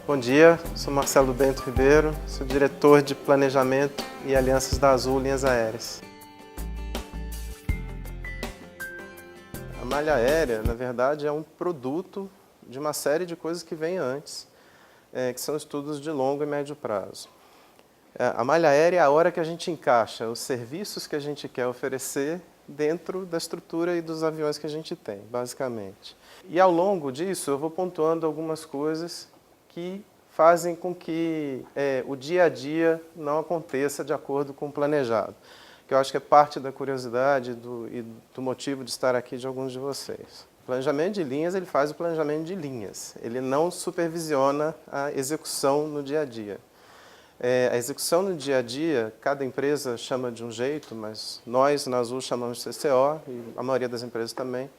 Bom dia, sou Marcelo Bento Ribeiro, sou diretor de Planejamento e Alianças da Azul Linhas Aéreas. A malha aérea, na verdade, é um produto de uma série de coisas que vem antes, que são estudos de longo e médio prazo. A malha aérea é a hora que a gente encaixa os serviços que a gente quer oferecer dentro da estrutura e dos aviões que a gente tem, basicamente. E ao longo disso eu vou pontuando algumas coisas que fazem com que o dia a dia não aconteça de acordo com o planejado, que eu acho que é parte da curiosidade e do motivo de estar aqui de alguns de vocês. O planejamento de linhas, ele faz o planejamento de linhas, ele não supervisiona a execução no dia a dia. A execução no dia a dia, cada empresa chama de um jeito, mas nós, na Azul, chamamos de CCO, e a maioria das empresas também,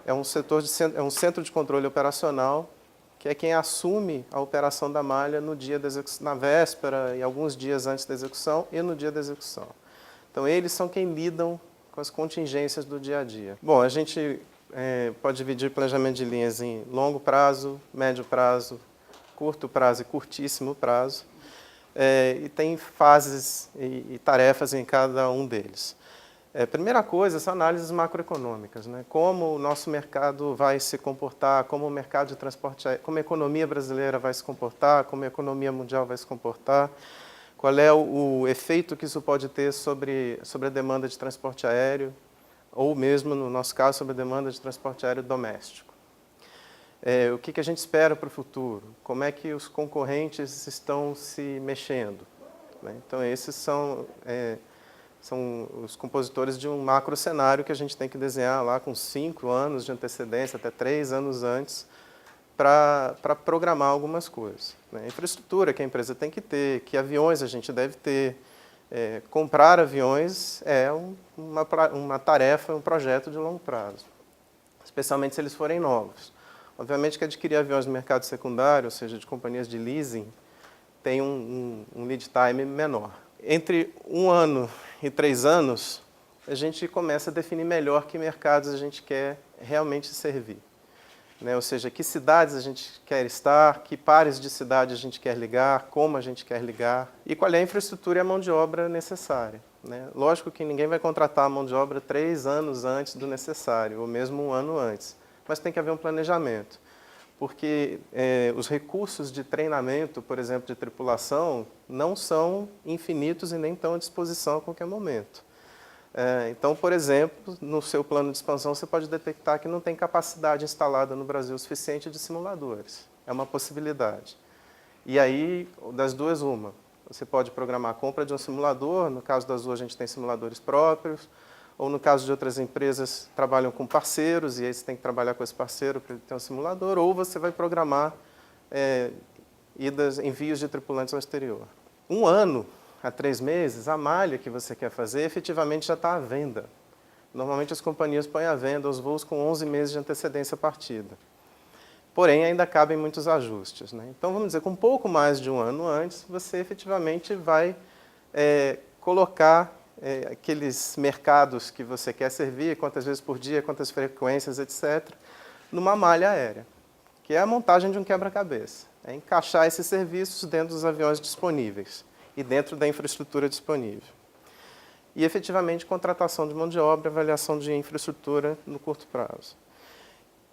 é um centro de controle operacional, que é quem assume a operação da malha no dia da execução, na véspera e alguns dias antes da execução e no dia da execução. Então, eles são quem lidam com as contingências do dia a dia. Bom, a gente pode dividir o planejamento de linhas em longo prazo, médio prazo, curto prazo e curtíssimo prazo. E tem fases e tarefas em cada um deles. Primeira coisa são análises macroeconômicas, né? Como o nosso mercado vai se comportar, como o mercado de transporte aéreo, como a economia brasileira vai se comportar, como a economia mundial vai se comportar, qual é o efeito que isso pode ter sobre a demanda de transporte aéreo, ou mesmo, no nosso caso, sobre a demanda de transporte aéreo doméstico. O que a gente espera para o futuro? Como é que os concorrentes estão se mexendo? Né? Então, esses são os compositores de um macro cenário que a gente tem que desenhar lá com 5 anos de antecedência, até 3 anos antes, para programar algumas coisas. Né? Infraestrutura que a empresa tem que ter, que aviões a gente deve ter. Comprar aviões é uma tarefa, um projeto de longo prazo, especialmente se eles forem novos. Obviamente que adquirir aviões no mercado secundário, ou seja, de companhias de leasing, tem um lead time menor. Entre 1 ano e 3 anos, a gente começa a definir melhor que mercados a gente quer realmente servir. Né? Ou seja, que cidades a gente quer estar, que pares de cidade a gente quer ligar, como a gente quer ligar, e qual é a infraestrutura e a mão de obra necessária. Né? Lógico que ninguém vai contratar a mão de obra 3 anos antes do necessário, ou mesmo 1 ano antes. Mas tem que haver um planejamento, porque os recursos de treinamento, por exemplo, de tripulação, não são infinitos e nem estão à disposição a qualquer momento. Então, por exemplo, no seu plano de expansão, você pode detectar que não tem capacidade instalada no Brasil suficiente de simuladores. É uma possibilidade. E aí, das duas, uma. Você pode programar a compra de um simulador, no caso da Azul a gente tem simuladores próprios, ou no caso de outras empresas, trabalham com parceiros, e aí você tem que trabalhar com esse parceiro para ele ter um simulador, ou você vai programar envios de tripulantes ao exterior. 1 ano a 3 meses, a malha que você quer fazer efetivamente já está à venda. Normalmente as companhias põem à venda os voos com 11 meses de antecedência à partida. Porém, ainda cabem muitos ajustes. Né? Então, vamos dizer, com um pouco mais de 1 ano antes, você efetivamente vai colocar aqueles mercados que você quer servir, quantas vezes por dia, quantas frequências, etc., numa malha aérea, que é a montagem de um quebra-cabeça. É encaixar esses serviços dentro dos aviões disponíveis e dentro da infraestrutura disponível. E, efetivamente, contratação de mão de obra, avaliação de infraestrutura no curto prazo.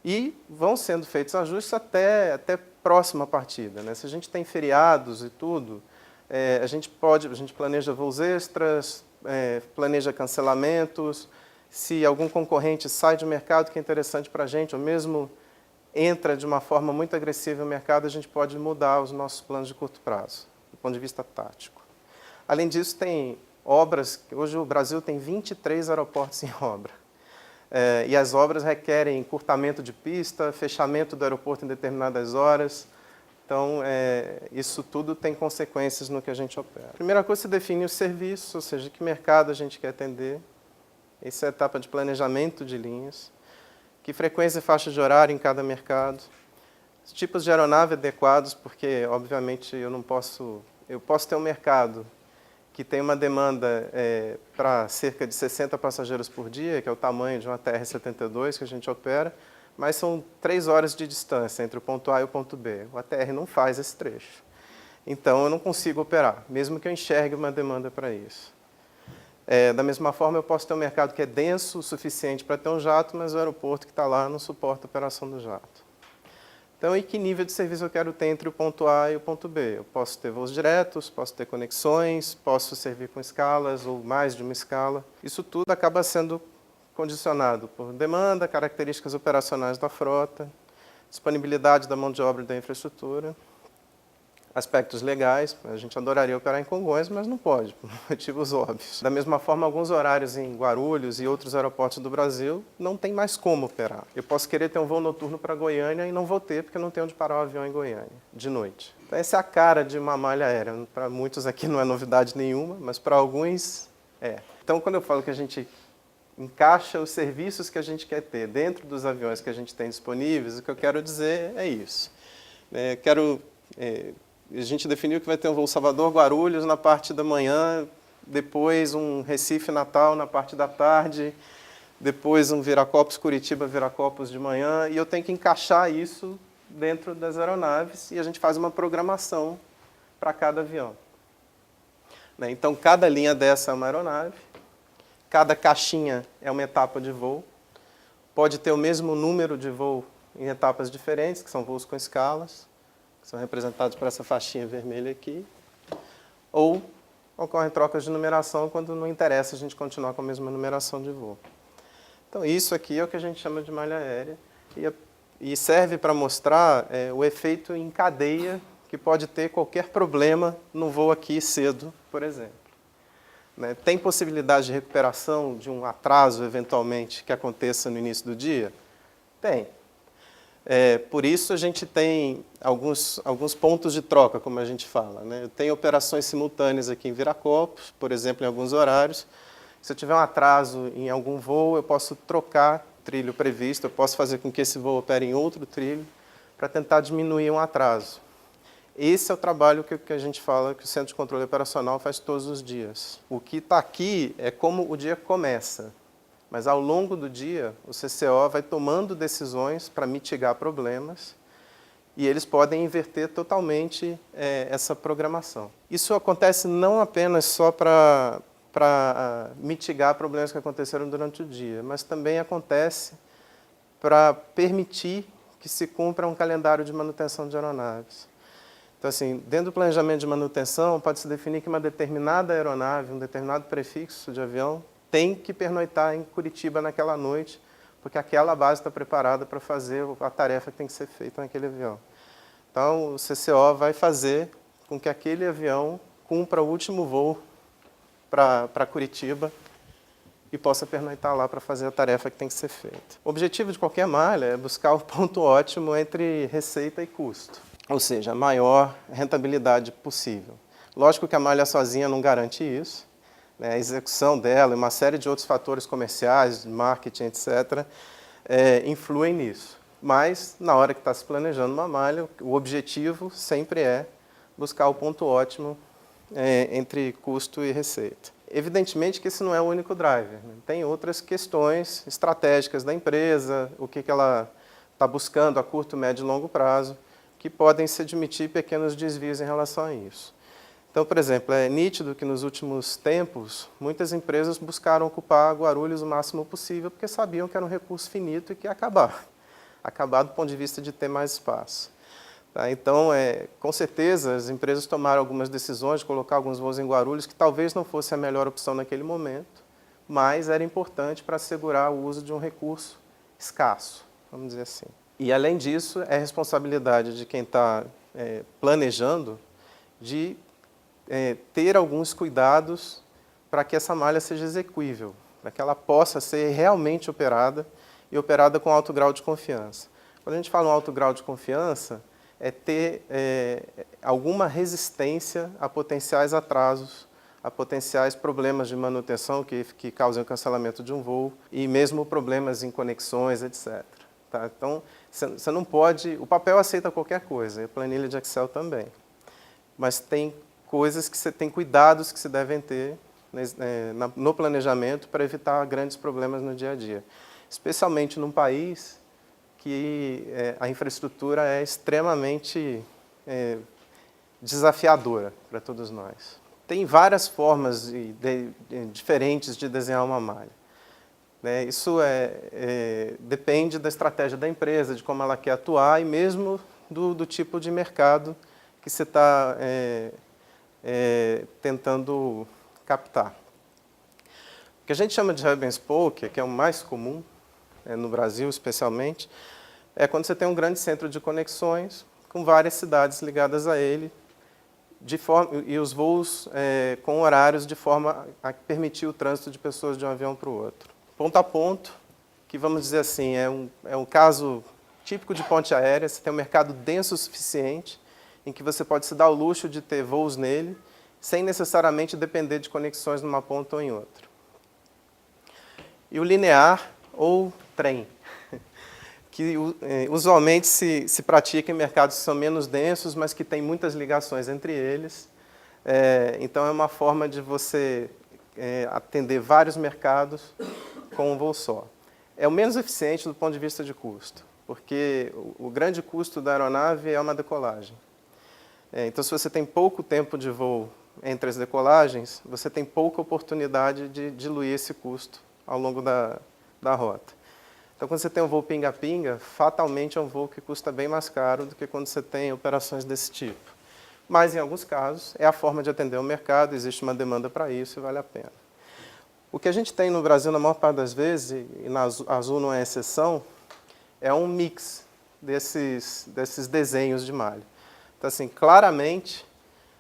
E vão sendo feitos ajustes até próxima partida. Né? Se a gente tem feriados e tudo, a gente planeja voos extras, planeja cancelamentos. Se algum concorrente sai do mercado que é interessante para a gente, ou mesmo entra de uma forma muito agressiva no mercado, a gente pode mudar os nossos planos de curto prazo, do ponto de vista tático. Além disso, tem obras. Hoje o Brasil tem 23 aeroportos em obra. E as obras requerem encurtamento de pista, fechamento do aeroporto em determinadas horas. Então, isso tudo tem consequências no que a gente opera. Primeira coisa, você define os serviços, ou seja, que mercado a gente quer atender. Essa é a etapa de planejamento de linhas. Que frequência e faixa de horário em cada mercado. Os tipos de aeronave adequados, porque, obviamente, eu posso ter um mercado que tem uma demanda para cerca de 60 passageiros por dia, que é o tamanho de uma TR-72 que a gente opera, mas são 3 horas de distância entre o ponto A e o ponto B. O ATR não faz esse trecho. Então, eu não consigo operar, mesmo que eu enxergue uma demanda para isso. Da mesma forma, eu posso ter um mercado que é denso o suficiente para ter um jato, mas o aeroporto que está lá não suporta a operação do jato. Então, em que nível de serviço eu quero ter entre o ponto A e o ponto B? Eu posso ter voos diretos, posso ter conexões, posso servir com escalas ou mais de uma escala. Isso tudo acaba sendo condicionado por demanda, características operacionais da frota, disponibilidade da mão de obra e da infraestrutura, aspectos legais. A gente adoraria operar em Congonhas, mas não pode, por motivos óbvios. Da mesma forma, alguns horários em Guarulhos e outros aeroportos do Brasil não tem mais como operar. Eu posso querer ter um voo noturno para Goiânia e não vou ter, porque não tem onde parar o avião em Goiânia, de noite. Então, essa é a cara de uma malha aérea. Para muitos aqui não é novidade nenhuma, mas para alguns é. Então, quando eu falo que a gente encaixa os serviços que a gente quer ter dentro dos aviões que a gente tem disponíveis, o que eu quero dizer é isso. A gente definiu que vai ter um voo Salvador-Guarulhos na parte da manhã, depois um Recife-Natal na parte da tarde, depois um Viracopos-Curitiba-Viracopos de manhã, e eu tenho que encaixar isso dentro das aeronaves e a gente faz uma programação para cada avião. Então, cada linha dessa é uma aeronave, cada caixinha é uma etapa de voo, pode ter o mesmo número de voo em etapas diferentes, que são voos com escalas, que são representados por essa faixinha vermelha aqui, ou ocorrem trocas de numeração quando não interessa a gente continuar com a mesma numeração de voo. Então, isso aqui é o que a gente chama de malha aérea e serve para mostrar o efeito em cadeia que pode ter qualquer problema no voo aqui cedo, por exemplo. Tem possibilidade de recuperação de um atraso, eventualmente, que aconteça no início do dia? Tem. Por isso, a gente tem alguns pontos de troca, como a gente fala. Eu tenho operações simultâneas aqui em Viracopos, por exemplo, em alguns horários. Se eu tiver um atraso em algum voo, eu posso trocar o trilho previsto, eu posso fazer com que esse voo opere em outro trilho para tentar diminuir um atraso. Esse é o trabalho que a gente fala que o Centro de Controle Operacional faz todos os dias. O que está aqui é como o dia começa. Mas, ao longo do dia, o CCO vai tomando decisões para mitigar problemas e eles podem inverter totalmente essa programação. Isso acontece não apenas só para mitigar problemas que aconteceram durante o dia, mas também acontece para permitir que se cumpra um calendário de manutenção de aeronaves. Então, assim, dentro do planejamento de manutenção, pode-se definir que uma determinada aeronave, um determinado prefixo de avião, tem que pernoitar em Curitiba naquela noite, porque aquela base está preparada para fazer a tarefa que tem que ser feita naquele avião. Então, o CCO vai fazer com que aquele avião cumpra o último voo para Curitiba e possa pernoitar lá para fazer a tarefa que tem que ser feita. O objetivo de qualquer malha é buscar o ponto ótimo entre receita e custo, ou seja, a maior rentabilidade possível. Lógico que a malha sozinha não garante isso, a execução dela e uma série de outros fatores comerciais, marketing, etc., influem nisso. Mas, na hora que está se planejando uma malha, o objetivo sempre é buscar o ponto ótimo entre custo e receita. Evidentemente que esse não é o único driver. Tem outras questões estratégicas da empresa, o que ela está buscando a curto, médio e longo prazo, que podem se admitir pequenos desvios em relação a isso. Então, por exemplo, é nítido que nos últimos tempos, muitas empresas buscaram ocupar Guarulhos o máximo possível, porque sabiam que era um recurso finito e que ia acabar. Acabar do ponto de vista de ter mais espaço. Então, com certeza, as empresas tomaram algumas decisões de colocar alguns voos em Guarulhos, que talvez não fosse a melhor opção naquele momento, mas era importante para assegurar o uso de um recurso escasso, vamos dizer assim. E, além disso, é responsabilidade de quem está planejando de ter alguns cuidados para que essa malha seja execuível, para que ela possa ser realmente operada e operada com alto grau de confiança. Quando a gente fala em alto grau de confiança, é ter alguma resistência a potenciais atrasos, a potenciais problemas de manutenção que causem o cancelamento de um voo e mesmo problemas em conexões, etc. Então, você não pode... O papel aceita qualquer coisa, e a planilha de Excel também. Mas tem coisas que você tem cuidados que se devem ter no planejamento para evitar grandes problemas no dia a dia. Especialmente num país que a infraestrutura é extremamente desafiadora para todos nós. Tem várias formas diferentes de desenhar uma malha. Isso depende da estratégia da empresa, de como ela quer atuar e mesmo do tipo de mercado que você está tentando captar. O que a gente chama de hub and spoke, que é o mais comum, no Brasil especialmente, é quando você tem um grande centro de conexões com várias cidades ligadas a ele, e os voos com horários de forma a permitir o trânsito de pessoas de um avião para o outro. Ponto a ponto, que vamos dizer assim, é um caso típico de ponte aérea, você tem um mercado denso o suficiente, em que você pode se dar o luxo de ter voos nele, sem necessariamente depender de conexões numa ponta ou em outra. E o linear, ou trem, que usualmente se pratica em mercados que são menos densos, mas que tem muitas ligações entre eles. Então, é uma forma de você atender vários mercados com um voo só. É o menos eficiente do ponto de vista de custo, porque o grande custo da aeronave é uma decolagem. Então, se você tem pouco tempo de voo entre as decolagens, você tem pouca oportunidade de diluir esse custo ao longo da rota. Então, quando você tem um voo pinga-pinga, fatalmente é um voo que custa bem mais caro do que quando você tem operações desse tipo. Mas, em alguns casos, é a forma de atender o mercado, existe uma demanda para isso e vale a pena. O que a gente tem no Brasil, na maior parte das vezes, e na Azul não é exceção, é um mix desses desenhos de malha. Então, assim, claramente,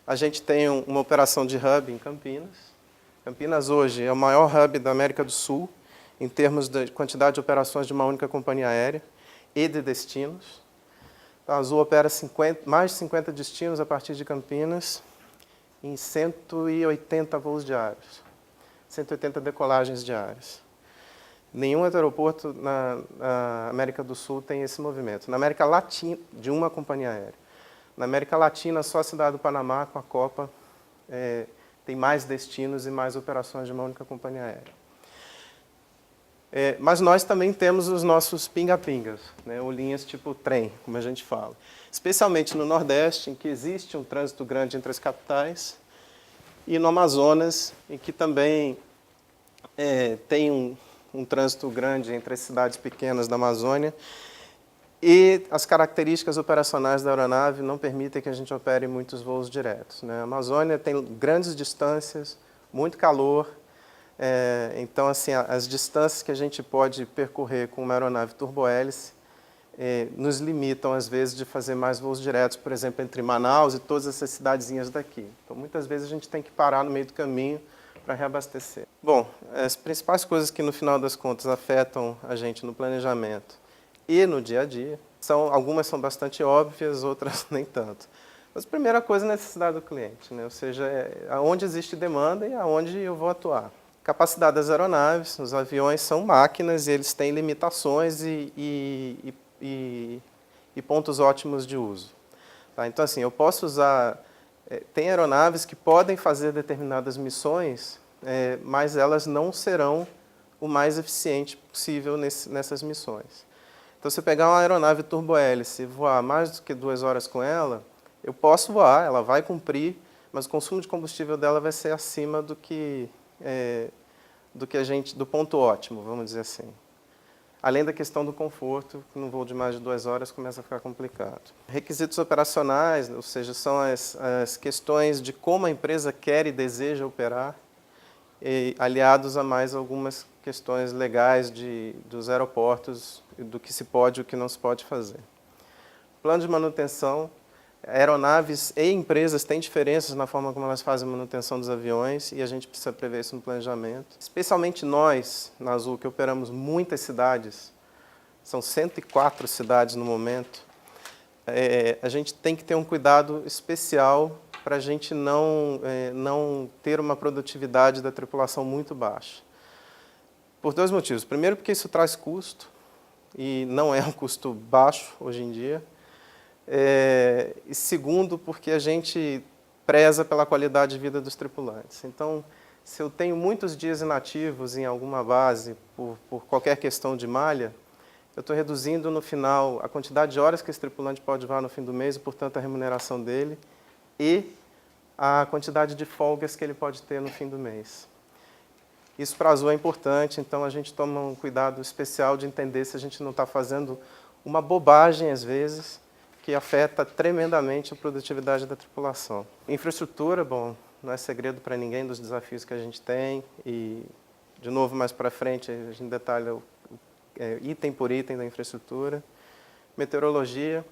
a gente tem uma operação de hub em Campinas. Campinas, hoje, é o maior hub da América do Sul, em termos de quantidade de operações de uma única companhia aérea e de destinos. Então, a Azul opera mais de 50 destinos a partir de Campinas, em 180 voos diários, 180 decolagens diárias. Nenhum outro aeroporto na América do Sul tem esse movimento. Na América Latina, de uma companhia aérea. Na América Latina, só a cidade do Panamá, com a Copa, tem mais destinos e mais operações de uma única companhia aérea. Mas nós também temos os nossos pinga-pingas, ou linhas tipo trem, como a gente fala. Especialmente no Nordeste, em que existe um trânsito grande entre as capitais, e no Amazonas, em que também tem um trânsito grande entre as cidades pequenas da Amazônia, e as características operacionais da aeronave não permitem que a gente opere muitos voos diretos. A Amazônia tem grandes distâncias, muito calor, então assim, as distâncias que a gente pode percorrer com uma aeronave turbohélice nos limitam, às vezes, de fazer mais voos diretos, por exemplo, entre Manaus e todas essas cidadezinhas daqui. Então, muitas vezes, a gente tem que parar no meio do caminho para reabastecer. Bom, as principais coisas que, no final das contas, afetam a gente no planejamento e no dia a dia, algumas são bastante óbvias, outras nem tanto. Mas a primeira coisa é a necessidade do cliente, ou seja, aonde existe demanda e aonde eu vou atuar. Capacidade das aeronaves, os aviões são máquinas e eles têm limitações e pontos ótimos de uso. Tá? Então, assim, eu posso usar... tem aeronaves que podem fazer determinadas missões, mas elas não serão o mais eficiente possível nessas missões. Então, se eu pegar uma aeronave turbohélice e voar mais do que 2 horas com ela, eu posso voar, ela vai cumprir, mas o consumo de combustível dela vai ser acima do ponto ótimo, vamos dizer assim. Além da questão do conforto, que num voo de mais de 2 horas começa a ficar complicado. Requisitos operacionais, ou seja, são as questões de como a empresa quer e deseja operar, aliados a mais algumas questões legais dos aeroportos, do que se pode e o que não se pode fazer. Plano de manutenção. Aeronaves e empresas têm diferenças na forma como elas fazem a manutenção dos aviões e a gente precisa prever isso no planejamento. Especialmente nós, na Azul, que operamos muitas cidades, são 104 cidades no momento, a gente tem que ter um cuidado especial para a gente não ter uma produtividade da tripulação muito baixa. Por 2 motivos. Primeiro, porque isso traz custo, e não é um custo baixo hoje em dia. E segundo, porque a gente preza pela qualidade de vida dos tripulantes. Então, se eu tenho muitos dias inativos em alguma base, por qualquer questão de malha, eu estou reduzindo no final a quantidade de horas que esse tripulante pode voar no fim do mês e, portanto, a remuneração dele e a quantidade de folgas que ele pode ter no fim do mês. Isso para a Azul é importante, então a gente toma um cuidado especial de entender se a gente não está fazendo uma bobagem, às vezes, que afeta tremendamente a produtividade da tripulação. Infraestrutura, bom, não é segredo para ninguém dos desafios que a gente tem e, de novo, mais para frente, a gente detalha item por item da infraestrutura. Meteorologia,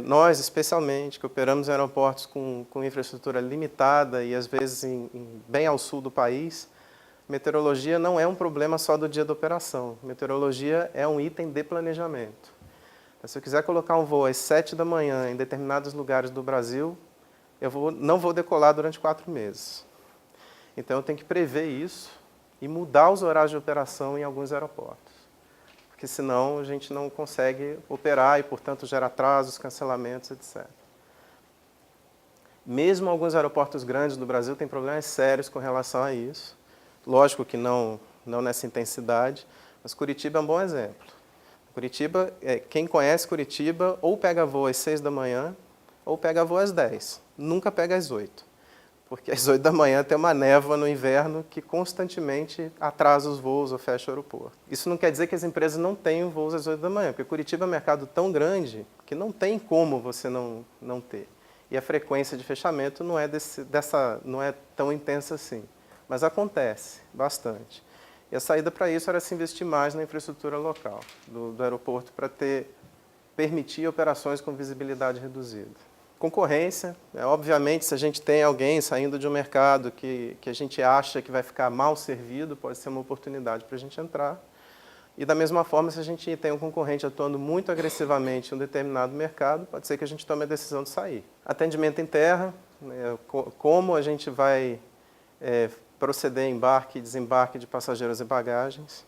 nós, especialmente, que operamos em aeroportos com infraestrutura limitada e, às vezes, bem ao sul do país, meteorologia não é um problema só do dia da operação. Meteorologia é um item de planejamento. Se eu quiser colocar um voo às 7 da manhã em determinados lugares do Brasil, eu não vou decolar durante 4 meses. Então, eu tenho que prever isso e mudar os horários de operação em alguns aeroportos. Porque, senão, a gente não consegue operar e, portanto, gera atrasos, cancelamentos, etc. Mesmo alguns aeroportos grandes do Brasil têm problemas sérios com relação a isso. Lógico que não nessa intensidade, mas Curitiba é um bom exemplo. Curitiba, quem conhece Curitiba, ou pega voo às 6 da manhã, ou pega voo às 10. Nunca pega às 8. Porque às 8 da manhã tem uma névoa no inverno que constantemente atrasa os voos ou fecha o aeroporto. Isso não quer dizer que as empresas não tenham voos às 8 da manhã, porque Curitiba é um mercado tão grande que não tem como você não ter. E a frequência de fechamento não é tão intensa assim. Mas acontece bastante. E a saída para isso era se investir mais na infraestrutura local do aeroporto para permitir operações com visibilidade reduzida. Concorrência, obviamente, se a gente tem alguém saindo de um mercado que a gente acha que vai ficar mal servido, pode ser uma oportunidade para a gente entrar. E da mesma forma, se a gente tem um concorrente atuando muito agressivamente em um determinado mercado, pode ser que a gente tome a decisão de sair. Atendimento em terra, como a gente vai proceder embarque e desembarque de passageiros e bagagens,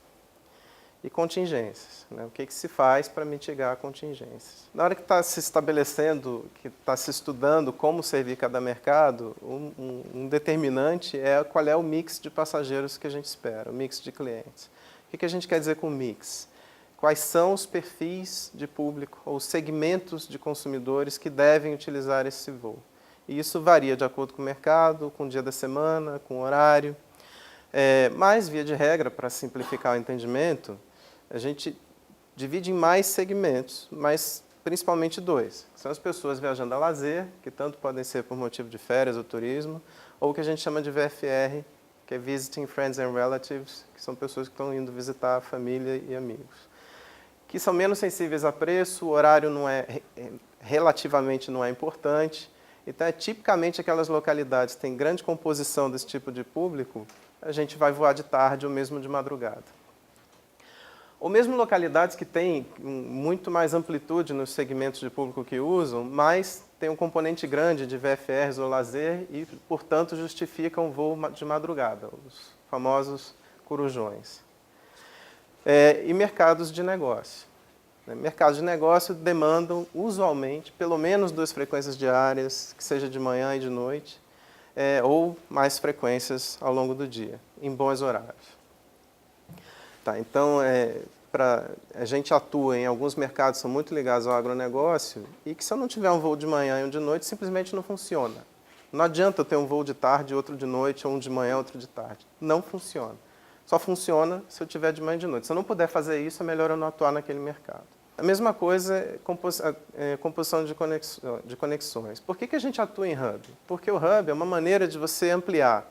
e contingências. O que se faz para mitigar contingências? Na hora que está se estabelecendo, que está se estudando como servir cada mercado, um determinante é qual é o mix de passageiros que a gente espera, o mix de clientes. O que a gente quer dizer com mix? Quais são os perfis de público ou segmentos de consumidores que devem utilizar esse voo? E isso varia de acordo com o mercado, com o dia da semana, com o horário. Mas, via de regra, para simplificar o entendimento, a gente divide em mais segmentos, mas principalmente 2. São as pessoas viajando a lazer, que tanto podem ser por motivo de férias ou turismo, ou o que a gente chama de VFR, que é Visiting Friends and Relatives, que são pessoas que estão indo visitar a família e amigos. Que são menos sensíveis a preço, o horário relativamente não é importante. Então, tipicamente, aquelas localidades que têm grande composição desse tipo de público, a gente vai voar de tarde ou mesmo de madrugada. Ou mesmo localidades que têm muito mais amplitude nos segmentos de público que usam, mas tem um componente grande de VFRs ou lazer e, portanto, justificam o voo de madrugada, os famosos corujões. E mercados de negócio. Mercados de negócio demandam, usualmente, pelo menos 2 frequências diárias, que seja de manhã e de noite, ou mais frequências ao longo do dia, em bons horários. Tá, então, a gente atua em alguns mercados que são muito ligados ao agronegócio e que, se eu não tiver um voo de manhã e um de noite, simplesmente não funciona. Não adianta eu ter um voo de tarde, outro de noite, ou um de manhã, outro de tarde. Não funciona. Só funciona se eu tiver de manhã e de noite. Se eu não puder fazer isso, é melhor eu não atuar naquele mercado. A mesma coisa é composição de conexões. Por que a gente atua em hub? Porque o hub é uma maneira de você ampliar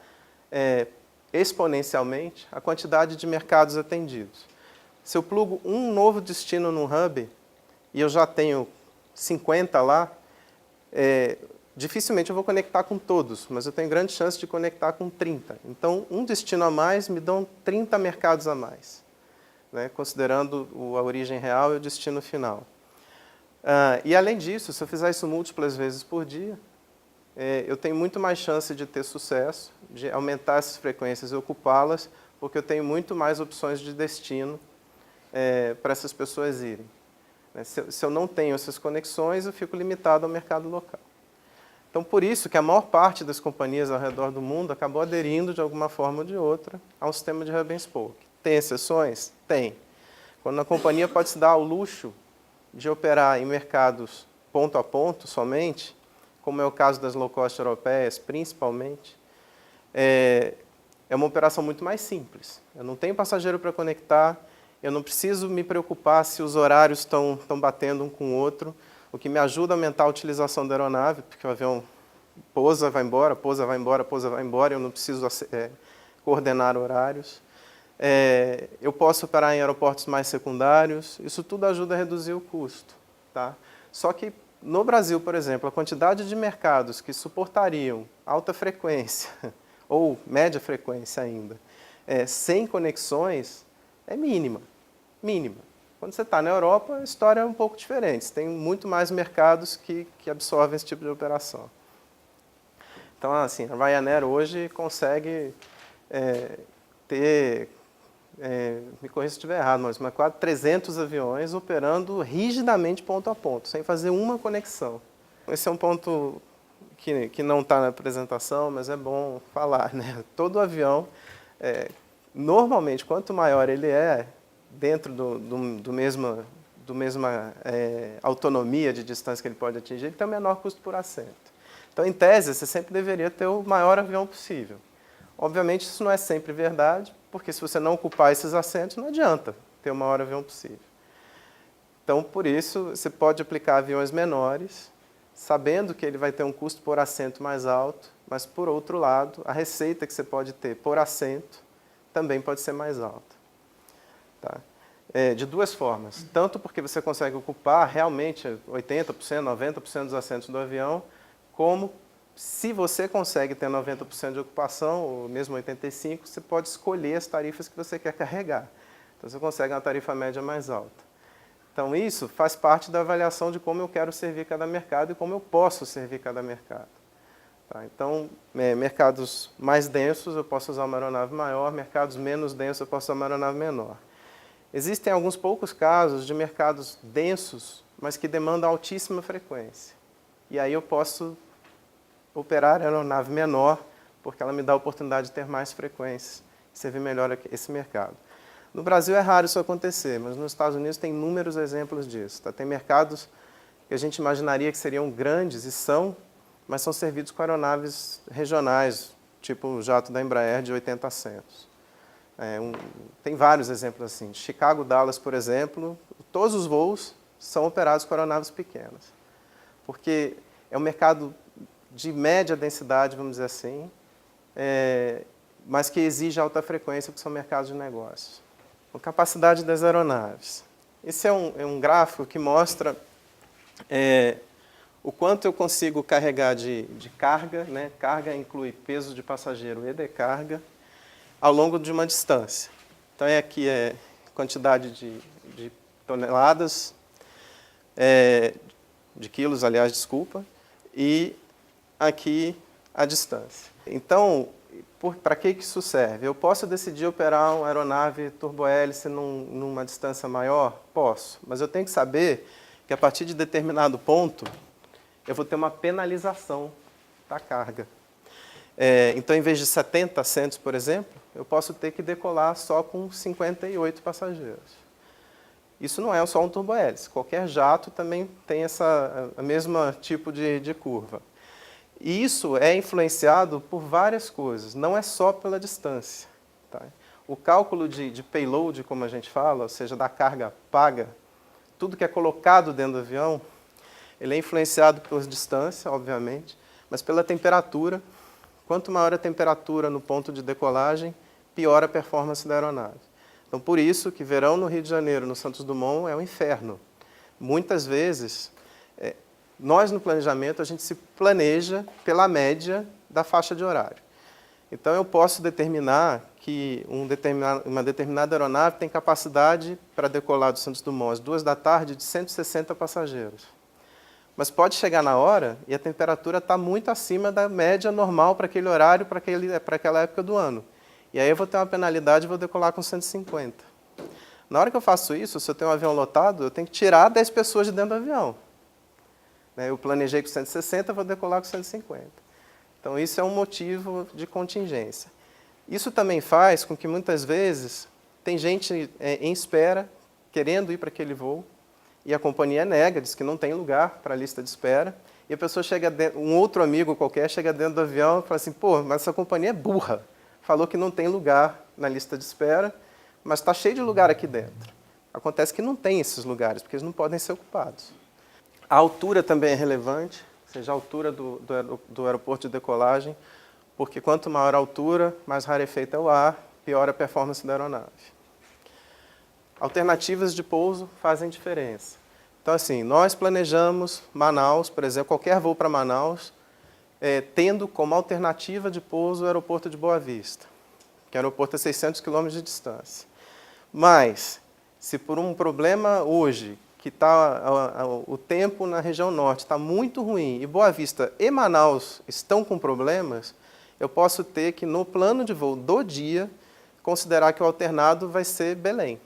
exponencialmente a quantidade de mercados atendidos. Se eu plugo um novo destino no hub e eu já tenho 50 lá, dificilmente eu vou conectar com todos, mas eu tenho grande chance de conectar com 30. Então, um destino a mais me dão 30 mercados a mais, considerando a origem real e o destino final. E, além disso, se eu fizer isso múltiplas vezes por dia, eu tenho muito mais chance de ter sucesso, de aumentar essas frequências e ocupá-las, porque eu tenho muito mais opções de destino para essas pessoas irem. Se eu não tenho essas conexões, eu fico limitado ao mercado local. Então, por isso que a maior parte das companhias ao redor do mundo acabou aderindo, de alguma forma ou de outra, a um sistema de hub and spoke. Tem exceções? Tem. Quando a companhia pode se dar ao luxo de operar em mercados ponto a ponto somente, como é o caso das low cost europeias, principalmente, é uma operação muito mais simples. Eu não tenho passageiro para conectar, eu não preciso me preocupar se os horários estão batendo um com o outro, o que me ajuda a aumentar a utilização da aeronave, porque o avião pousa, vai embora, pousa, vai embora, pousa, vai embora, eu não preciso coordenar horários. Eu posso operar em aeroportos mais secundários, isso tudo ajuda a reduzir o custo. Tá? Só que no Brasil, por exemplo, a quantidade de mercados que suportariam alta frequência, ou média frequência ainda, sem conexões, é mínima. Mínima. Quando você está na Europa, a história é um pouco diferente. Você tem muito mais mercados que absorvem esse tipo de operação. Então, assim, a Ryanair hoje consegue ter, me corrija se estiver errado, mas quase 300 aviões operando rigidamente ponto a ponto, sem fazer uma conexão. Esse é um ponto que não está na apresentação, mas é bom falar, né? Todo avião, normalmente, quanto maior ele é, dentro do mesma autonomia de distância que ele pode atingir, ele tem o menor custo por assento. Então, em tese, você sempre deveria ter o maior avião possível. Obviamente, isso não é sempre verdade, porque se você não ocupar esses assentos, não adianta ter o maior avião possível. Então, por isso, você pode aplicar aviões menores, sabendo que ele vai ter um custo por assento mais alto, mas, por outro lado, a receita que você pode ter por assento também pode ser mais alta. Tá? De duas formas. Tanto porque você consegue ocupar realmente 80%, 90% dos assentos do avião, como se você consegue ter 90% de ocupação, ou mesmo 85%, você pode escolher as tarifas que você quer carregar. Então, você consegue uma tarifa média mais alta. Então, isso faz parte da avaliação de como eu quero servir cada mercado e como eu posso servir cada mercado. Tá? Então, mercados mais densos, eu posso usar uma aeronave maior, mercados menos densos, eu posso usar uma aeronave menor. Existem alguns poucos casos de mercados densos, mas que demandam altíssima frequência. E aí eu posso operar a aeronave menor, porque ela me dá a oportunidade de ter mais frequências, servir melhor esse mercado. No Brasil é raro isso acontecer, mas nos Estados Unidos tem inúmeros exemplos disso. Tá? Tem mercados que a gente imaginaria que seriam grandes, e são, mas são servidos com aeronaves regionais, tipo o jato da Embraer de 80 assentos. Tem vários exemplos assim. De Chicago, Dallas, por exemplo, todos os voos são operados com aeronaves pequenas. Porque é um mercado de média densidade, vamos dizer assim, mas que exige alta frequência, porque são mercados de negócios. A capacidade das aeronaves. Esse é um gráfico que mostra o quanto eu consigo carregar de carga, né? Carga inclui peso de passageiro e de carga, ao longo de uma distância. Então, aqui é quantidade de toneladas, de quilos, aliás, desculpa, e aqui a distância. Então, para que isso serve? Eu posso decidir operar uma aeronave turbohélice numa distância maior? Posso, mas eu tenho que saber que a partir de determinado ponto, eu vou ter uma penalização da carga. Então, em vez de 70 assentos, por exemplo, eu posso ter que decolar só com 58 passageiros. Isso não é só um turbohélice. Qualquer jato também tem a mesma tipo de curva. E isso é influenciado por várias coisas, não é só pela distância. Tá? O cálculo de payload, como a gente fala, ou seja, da carga paga, tudo que é colocado dentro do avião, ele é influenciado por distância, obviamente, mas pela temperatura. Quanto maior a temperatura no ponto de decolagem, pior a performance da aeronave. Então, por isso que verão no Rio de Janeiro, no Santos Dumont, é um inferno. Muitas vezes, nós no planejamento, a gente se planeja pela média da faixa de horário. Então, eu posso determinar que uma determinada aeronave tem capacidade para decolar do Santos Dumont às 2 da tarde de 160 passageiros. Mas pode chegar na hora e a temperatura está muito acima da média normal para aquele horário, para aquela época do ano. E aí eu vou ter uma penalidade e vou decolar com 150. Na hora que eu faço isso, se eu tenho um avião lotado, eu tenho que tirar 10 pessoas de dentro do avião. Eu planejei com 160, vou decolar com 150. Então, isso é um motivo de contingência. Isso também faz com que, muitas vezes, tem gente em espera querendo ir para aquele voo, e a companhia nega, diz que não tem lugar para a lista de espera, e a pessoa chega dentro, um outro amigo qualquer chega dentro do avião e fala assim, pô, mas essa companhia é burra, falou que não tem lugar na lista de espera, mas está cheio de lugar aqui dentro. Acontece que não tem esses lugares, porque eles não podem ser ocupados. A altura também é relevante, ou seja, a altura do aeroporto de decolagem, porque quanto maior a altura, mais rarefeito é o ar, pior a performance da aeronave. Alternativas de pouso fazem diferença. Então, assim, nós planejamos Manaus, por exemplo, qualquer voo para Manaus, tendo como alternativa de pouso o aeroporto de Boa Vista, que é um aeroporto a 600 km de distância. Mas, se por um problema hoje, que o tempo na região norte está muito ruim, e Boa Vista e Manaus estão com problemas, eu posso ter que, no plano de voo do dia, considerar que o alternado vai ser Belém.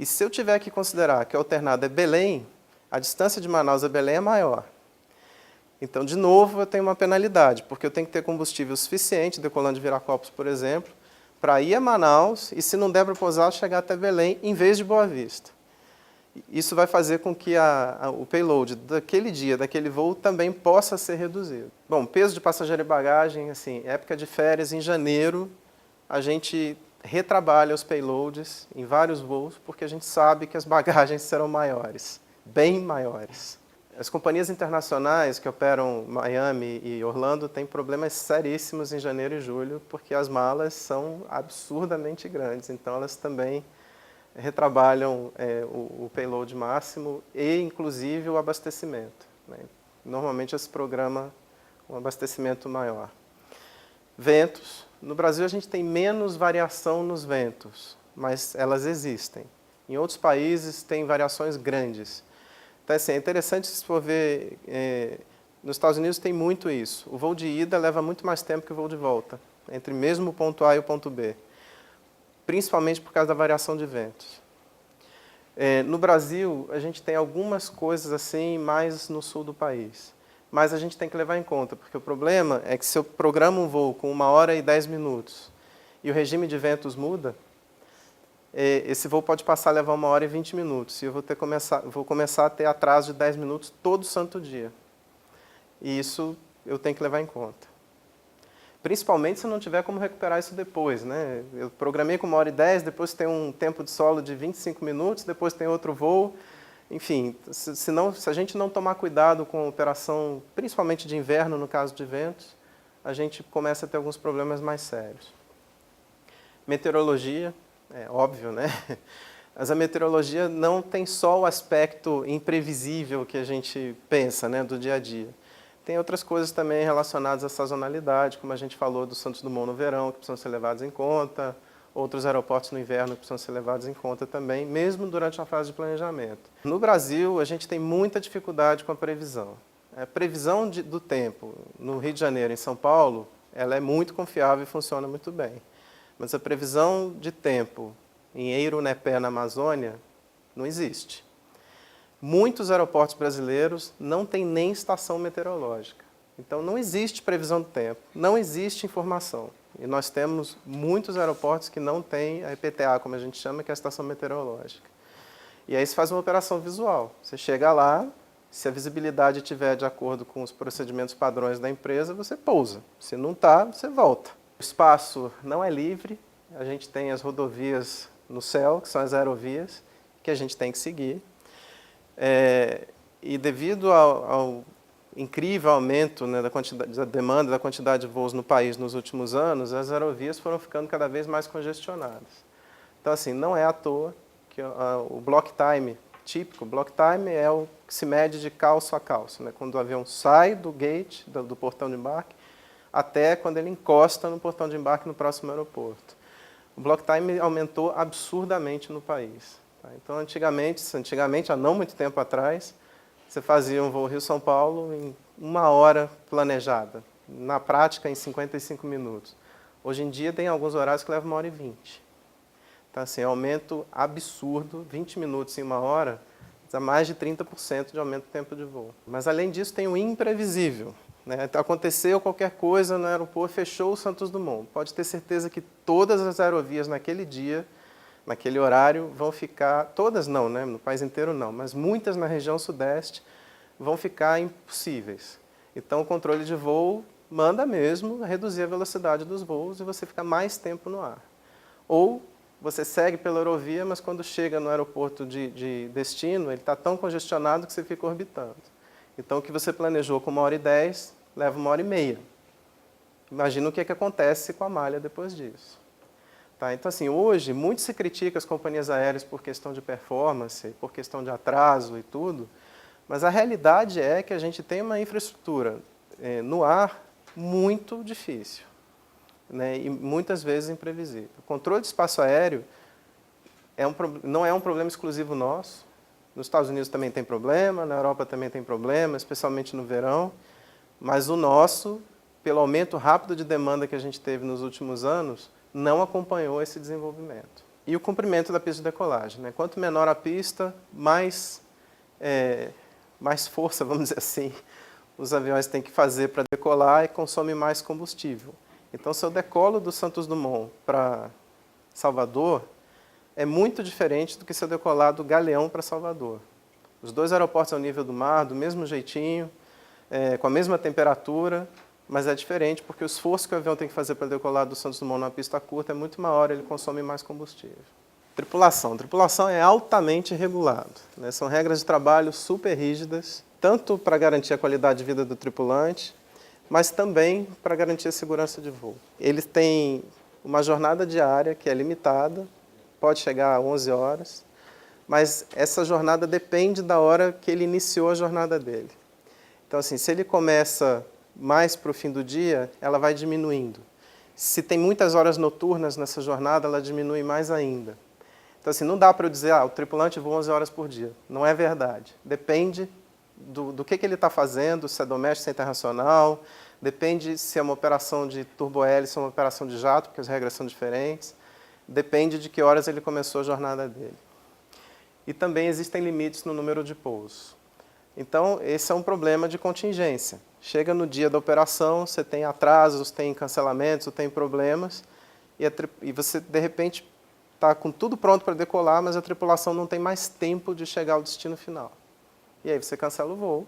E se eu tiver que considerar que o alternado é Belém, a distância de Manaus a Belém é maior. Então, de novo, eu tenho uma penalidade, porque eu tenho que ter combustível suficiente, decolando de Viracopos, por exemplo, para ir a Manaus e, se não der para pousar, chegar até Belém, em vez de Boa Vista. Isso vai fazer com que o payload daquele dia, daquele voo, também possa ser reduzido. Bom, peso de passageiro e bagagem, assim, época de férias, em janeiro, a gente retrabalha os payloads em vários voos, porque a gente sabe que as bagagens serão maiores, bem maiores. As companhias internacionais que operam Miami e Orlando têm problemas seríssimos em janeiro e julho, porque as malas são absurdamente grandes, então elas também retrabalham o payload máximo e, inclusive, o abastecimento, né? Normalmente, se programa um abastecimento maior. Ventos. No Brasil, a gente tem menos variação nos ventos, mas elas existem. Em outros países, tem variações grandes. Então, assim, é interessante se for ver, nos Estados Unidos tem muito isso. O voo de ida leva muito mais tempo que o voo de volta, entre mesmo o ponto A e o ponto B, principalmente por causa da variação de ventos. No Brasil, a gente tem algumas coisas assim, mais no sul do país. Mas a gente tem que levar em conta, porque o problema é que se eu programo um voo com 1 hora e 10 minutos e o regime de ventos muda, esse voo pode passar a levar 1 hora e 20 minutos. E eu vou começar a ter atraso de 10 minutos todo santo dia. E isso eu tenho que levar em conta. Principalmente se não tiver como recuperar isso depois, né? Eu programei com 1 hora e 10, depois tem um tempo de solo de 25 minutos, depois tem outro voo. Enfim, se a gente não tomar cuidado com a operação, principalmente de inverno, no caso de ventos, a gente começa a ter alguns problemas mais sérios. Meteorologia, é óbvio, né? Mas a meteorologia não tem só o aspecto imprevisível que a gente pensa, né, do dia a dia. Tem outras coisas também relacionadas à sazonalidade, como a gente falou do Santos Dumont no verão, que precisam ser levados em conta, outros aeroportos no inverno que precisam ser levados em conta também, mesmo durante a fase de planejamento. No Brasil, a gente tem muita dificuldade com a previsão. A previsão do tempo no Rio de Janeiro e em São Paulo, ela é muito confiável e funciona muito bem. Mas a previsão de tempo em Eiro Nepé, na Amazônia, não existe. Muitos aeroportos brasileiros não têm nem estação meteorológica. Então, não existe previsão do tempo, não existe informação. E nós temos muitos aeroportos que não têm a EPTA, como a gente chama, que é a estação meteorológica. E aí se faz uma operação visual. Você chega lá, se a visibilidade estiver de acordo com os procedimentos padrões da empresa, você pousa. Se não está, você volta. O espaço não é livre, a gente tem as rodovias no céu, que são as aerovias, que a gente tem que seguir. E devido ao incrível aumento, né, da demanda, da quantidade de voos no país nos últimos anos, as aerovias foram ficando cada vez mais congestionadas. Então, assim, não é à toa que o block time típico, block time é o que se mede de calço a calço, né, quando o avião sai do gate, do portão de embarque, até quando ele encosta no portão de embarque no próximo aeroporto. O block time aumentou absurdamente no país. Tá? Então, antigamente, há não muito tempo atrás, você fazia um voo Rio-São Paulo em 1 hora planejada, na prática em 55 minutos. Hoje em dia tem alguns horários que levam 1 hora e 20. Então, assim, aumento absurdo, 20 minutos em 1 hora, dá mais de 30% de aumento do tempo de voo. Mas, além disso, tem o imprevisível. Né? Aconteceu qualquer coisa no aeroporto, fechou o Santos Dumont. Pode ter certeza que todas as aerovias naquele dia naquele horário, vão ficar, todas não, né? No país inteiro não, mas muitas na região sudeste vão ficar impossíveis. Então, o controle de voo manda mesmo reduzir a velocidade dos voos e você fica mais tempo no ar. Ou você segue pela aerovia, mas quando chega no aeroporto de destino, ele está tão congestionado que você fica orbitando. Então, o que você planejou com 1h10, leva 1h30. Imagina o que acontece com a malha depois disso. Tá? Então, assim, hoje, muito se critica as companhias aéreas por questão de performance, por questão de atraso e tudo, mas a realidade é que a gente tem uma infraestrutura no ar muito difícil, né, e muitas vezes imprevisível. O controle de espaço aéreo não é um problema exclusivo nosso. Nos Estados Unidos também tem problema, na Europa também tem problema, especialmente no verão, mas o nosso, pelo aumento rápido de demanda que a gente teve nos últimos anos, não acompanhou esse desenvolvimento. E o comprimento da pista de decolagem, né? Quanto menor a pista, mais força, vamos dizer assim, os aviões têm que fazer para decolar e consome mais combustível. Então, se eu decolo do Santos Dumont para Salvador, é muito diferente do que se eu decolar do Galeão para Salvador. Os dois aeroportos ao nível do mar, do mesmo jeitinho, com a mesma temperatura, mas é diferente porque o esforço que o avião tem que fazer para decolar do Santos Dumont numa pista curta é muito maior, ele consome mais combustível. Tripulação. Tripulação é altamente regulado, né? São regras de trabalho super rígidas, tanto para garantir a qualidade de vida do tripulante, mas também para garantir a segurança de voo. Eles têm uma jornada diária que é limitada, pode chegar a 11 horas, mas essa jornada depende da hora que ele iniciou a jornada dele. Então, assim, se ele começa mais para o fim do dia, ela vai diminuindo. Se tem muitas horas noturnas nessa jornada, ela diminui mais ainda. Então, assim, não dá para eu dizer, o tripulante voa 11 horas por dia. Não é verdade. Depende do que ele está fazendo, se é doméstico, se é internacional, depende se é uma operação de turbohélice ou uma operação de jato, porque as regras são diferentes, depende de que horas ele começou a jornada dele. E também existem limites no número de pousos. Então, esse é um problema de contingência. Chega no dia da operação, você tem atrasos, tem cancelamentos, tem problemas, e você, de repente, está com tudo pronto para decolar, mas a tripulação não tem mais tempo de chegar ao destino final. E aí você cancela o voo,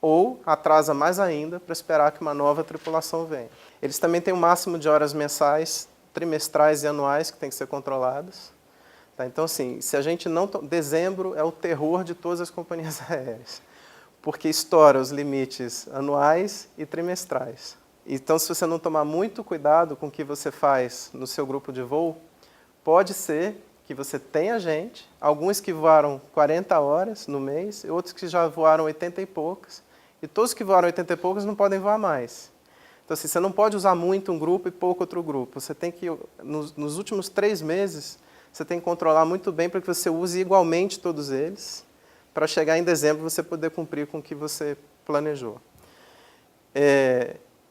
ou atrasa mais ainda para esperar que uma nova tripulação venha. Eles também têm um máximo de horas mensais, trimestrais e anuais que tem que ser controladas. Tá? Então, assim, se a gente não... Dezembro é o terror de todas as companhias aéreas, porque estoura os limites anuais e trimestrais. Então, se você não tomar muito cuidado com o que você faz no seu grupo de voo, pode ser que você tenha gente, alguns que voaram 40 horas no mês, e outros que já voaram 80 e poucas, e todos que voaram 80 e poucas não podem voar mais. Então, assim, você não pode usar muito um grupo e pouco outro grupo. Você tem que, nos últimos 3 meses, você tem que controlar muito bem para que você use igualmente todos eles, para chegar em dezembro você poder cumprir com o que você planejou.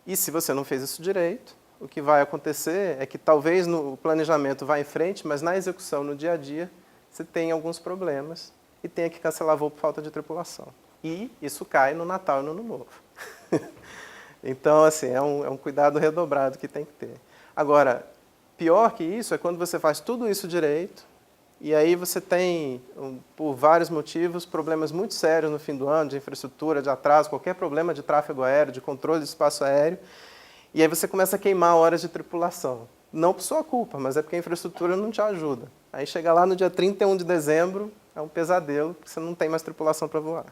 E se você não fez isso direito, o que vai acontecer é que talvez o planejamento vá em frente, mas na execução, no dia a dia, você tem alguns problemas e tenha que cancelar voo por falta de tripulação. E isso cai no Natal e no Ano Novo. Então, assim, é um cuidado redobrado que tem que ter. Agora, pior que isso é quando você faz tudo isso direito, e aí você tem, por vários motivos, problemas muito sérios no fim do ano, de infraestrutura, de atraso, qualquer problema de tráfego aéreo, de controle de espaço aéreo, e aí você começa a queimar horas de tripulação. Não por sua culpa, mas é porque a infraestrutura não te ajuda. Aí chega lá no dia 31 de dezembro, é um pesadelo, porque você não tem mais tripulação para voar.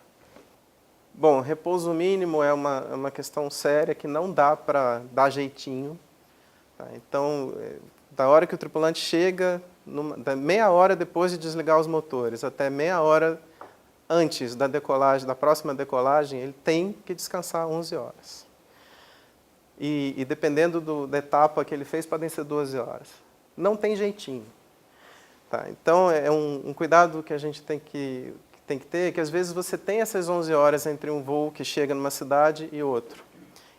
Bom, repouso mínimo é uma questão séria que não dá para dar jeitinho. Tá? Então, da hora que o tripulante chega, meia hora depois de desligar os motores, até meia hora antes da decolagem, da próxima decolagem, ele tem que descansar 11 horas. E dependendo da etapa que ele fez, podem ser 12 horas. Não tem jeitinho. Tá? Então, é um cuidado que a gente tem que ter, que às vezes você tem essas 11 horas entre um voo que chega numa cidade e outro.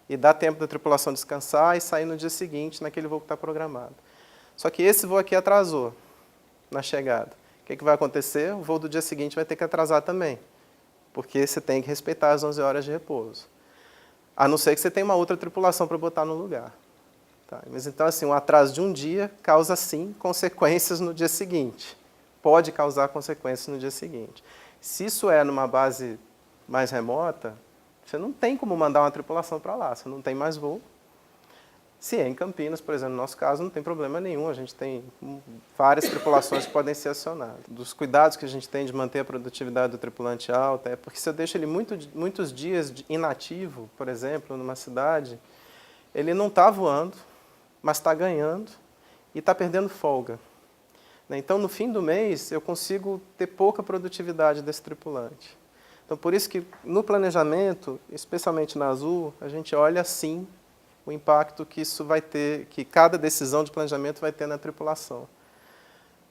E dá tempo da tripulação descansar e sair no dia seguinte, naquele voo que está programado. Só que esse voo aqui atrasou na chegada. O que vai acontecer? O voo do dia seguinte vai ter que atrasar também, porque você tem que respeitar as 11 horas de repouso. A não ser que você tenha uma outra tripulação para botar no lugar. times. Então, assim, um atraso de um dia causa, sim, consequências no dia seguinte. Pode causar consequências no dia seguinte. Se isso é numa base mais remota, você não tem como mandar uma tripulação para lá, você não tem mais voo. Se é em Campinas, por exemplo, no nosso caso, não tem problema nenhum, a gente tem várias tripulações que podem ser acionadas. Dos cuidados que a gente tem de manter a produtividade do tripulante alta, é porque se eu deixo ele muitos dias inativo, por exemplo, numa cidade, ele não está voando, mas está ganhando e está perdendo folga. Então, no fim do mês, eu consigo ter pouca produtividade desse tripulante. Então, por isso que no planejamento, especialmente na Azul, a gente olha sim o impacto que isso vai ter, que cada decisão de planejamento vai ter na tripulação.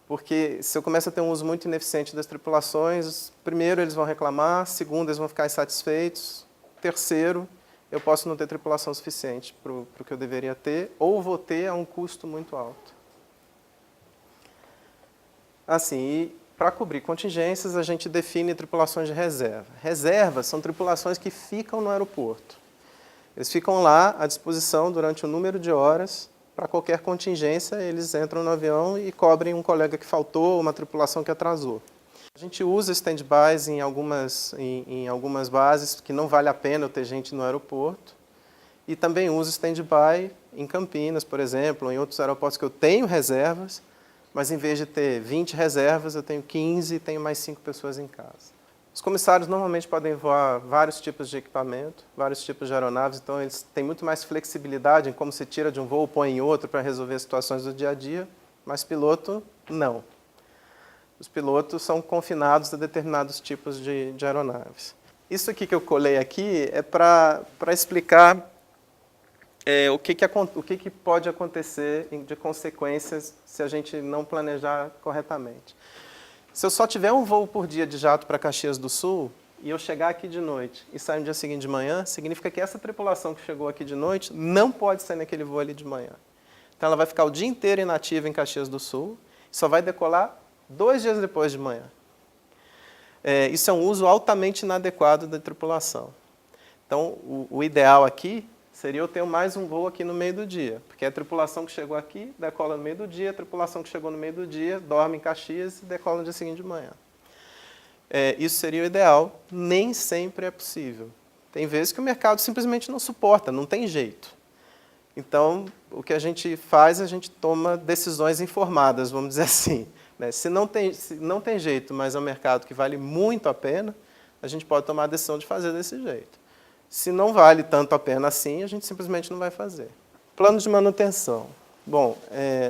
Porque se eu começo a ter um uso muito ineficiente das tripulações, primeiro eles vão reclamar, segundo eles vão ficar insatisfeitos, terceiro eu posso não ter tripulação suficiente para o que eu deveria ter, ou vou ter a um custo muito alto. Assim, para cobrir contingências, a gente define tripulações de reserva. Reservas são tripulações que ficam no aeroporto. Eles ficam lá à disposição durante um número de horas. Para qualquer contingência, eles entram no avião e cobrem um colega que faltou, uma tripulação que atrasou. A gente usa stand-bys em algumas bases que não vale a pena eu ter gente no aeroporto. E também uso stand-by em Campinas, por exemplo, ou em outros aeroportos que eu tenho reservas, mas em vez de ter 20 reservas, eu tenho 15 e tenho mais 5 pessoas em casa. Os comissários normalmente podem voar vários tipos de equipamento, vários tipos de aeronaves, então eles têm muito mais flexibilidade em como se tira de um voo, põe em outro para resolver situações do dia a dia, mas piloto, não. Os pilotos são confinados a determinados tipos de aeronaves. Isso aqui que eu colei aqui é para explicar o que pode acontecer de consequências se a gente não planejar corretamente. Se eu só tiver um voo por dia de jato para Caxias do Sul, e eu chegar aqui de noite e sair no dia seguinte de manhã, significa que essa tripulação que chegou aqui de noite não pode sair naquele voo ali de manhã. Então ela vai ficar o dia inteiro inativa em Caxias do Sul, e só vai decolar 2 dias depois de manhã. Isso é um uso altamente inadequado da tripulação. Então, o ideal aqui seria eu ter mais um voo aqui no meio do dia, porque a tripulação que chegou aqui decola no meio do dia, a tripulação que chegou no meio do dia dorme em Caxias e decola no dia seguinte de manhã. Isso seria o ideal, nem sempre é possível. Tem vezes que o mercado simplesmente não suporta, não tem jeito. Então, o que a gente faz, a gente toma decisões informadas, vamos dizer assim. Se não tem jeito, mas é um mercado que vale muito a pena, a gente pode tomar a decisão de fazer desse jeito. Se não vale tanto a pena assim, a gente simplesmente não vai fazer. Plano de manutenção. Bom,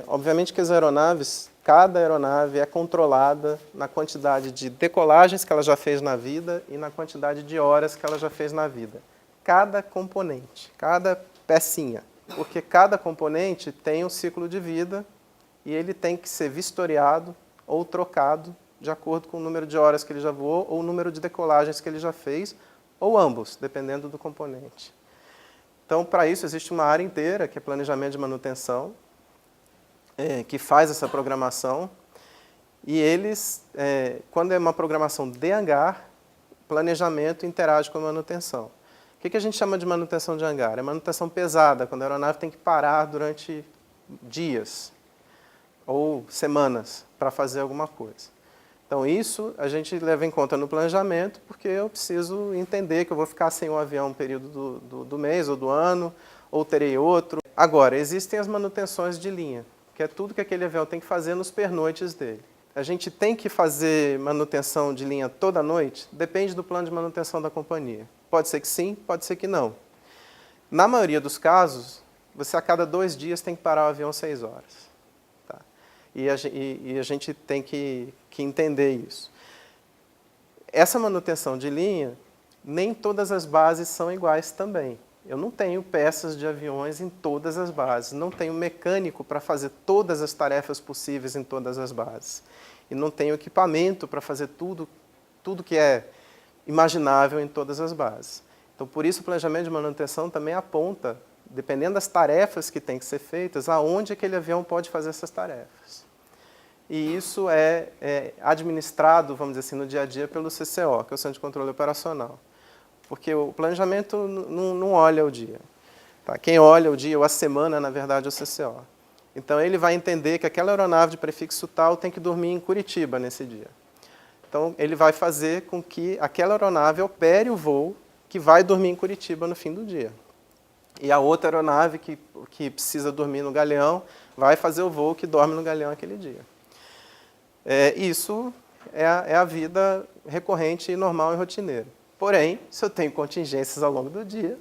obviamente que as aeronaves, cada aeronave é controlada na quantidade de decolagens que ela já fez na vida e na quantidade de horas que ela já fez na vida. Cada componente, cada pecinha. Porque cada componente tem um ciclo de vida e ele tem que ser vistoriado ou trocado de acordo com o número de horas que ele já voou ou o número de decolagens que ele já fez, ou ambos, dependendo do componente. Então, para isso, existe uma área inteira, que é planejamento de manutenção, que faz essa programação, e eles, quando é uma programação de hangar, planejamento interage com a manutenção. O que a gente chama de manutenção de hangar? É manutenção pesada, quando a aeronave tem que parar durante dias ou semanas para fazer alguma coisa. Então, isso a gente leva em conta no planejamento, porque eu preciso entender que eu vou ficar sem um avião um período do mês ou do ano, ou terei outro. Agora, existem as manutenções de linha, que é tudo que aquele avião tem que fazer nos pernoites dele. A gente tem que fazer manutenção de linha toda noite? Depende do plano de manutenção da companhia. Pode ser que sim, pode ser que não. Na maioria dos casos, você a cada 2 dias tem que parar o avião 6 horas. E a gente tem que entender isso. Essa manutenção de linha, nem todas as bases são iguais também. Eu não tenho peças de aviões em todas as bases, não tenho mecânico para fazer todas as tarefas possíveis em todas as bases. E não tenho equipamento para fazer tudo que é imaginável em todas as bases. Então, por isso, o planejamento de manutenção também aponta, dependendo das tarefas que têm que ser feitas, aonde aquele avião pode fazer essas tarefas. E isso é administrado, vamos dizer assim, no dia a dia pelo CCO, que é o Centro de Controle Operacional. Porque o planejamento não olha o dia. Tá? Quem olha o dia ou a semana, na verdade, é o CCO. Então, ele vai entender que aquela aeronave de prefixo tal tem que dormir em Curitiba nesse dia. Então, ele vai fazer com que aquela aeronave opere o voo que vai dormir em Curitiba no fim do dia. E a outra aeronave que precisa dormir no Galeão vai fazer o voo que dorme no Galeão aquele dia. Isso é a vida recorrente, normal e rotineira. Porém, se eu tenho contingências ao longo do dia,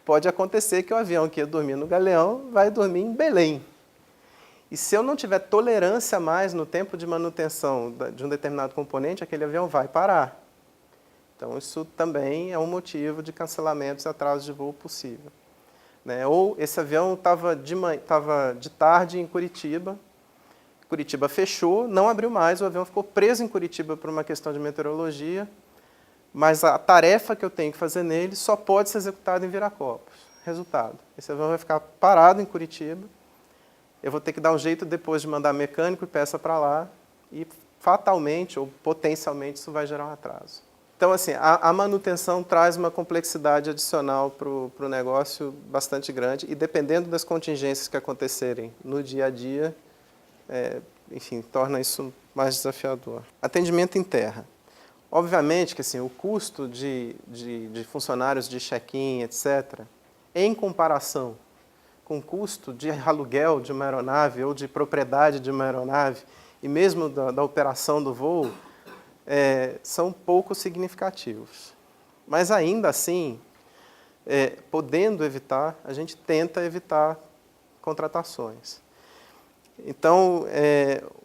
pode acontecer que o avião que ia dormir no Galeão vai dormir em Belém. E se eu não tiver tolerância mais no tempo de manutenção de um determinado componente, aquele avião vai parar. Então, isso também é um motivo de cancelamentos e atrasos de voo possível. Né? Ou esse avião estava de tarde em Curitiba fechou, não abriu mais, o avião ficou preso em Curitiba por uma questão de meteorologia, mas a tarefa que eu tenho que fazer nele só pode ser executada em Viracopos. Resultado, esse avião vai ficar parado em Curitiba, eu vou ter que dar um jeito depois de mandar mecânico e peça para lá, e fatalmente ou potencialmente isso vai gerar um atraso. Então, assim, a manutenção traz uma complexidade adicional para o negócio bastante grande, e dependendo das contingências que acontecerem no dia a dia, enfim, torna isso mais desafiador. Atendimento em terra. Obviamente que assim, o custo de funcionários de check-in, etc., em comparação com o custo de aluguel de uma aeronave ou de propriedade de uma aeronave, e mesmo da operação do voo, são pouco significativos. Mas ainda assim, podendo evitar, a gente tenta evitar contratações. Então,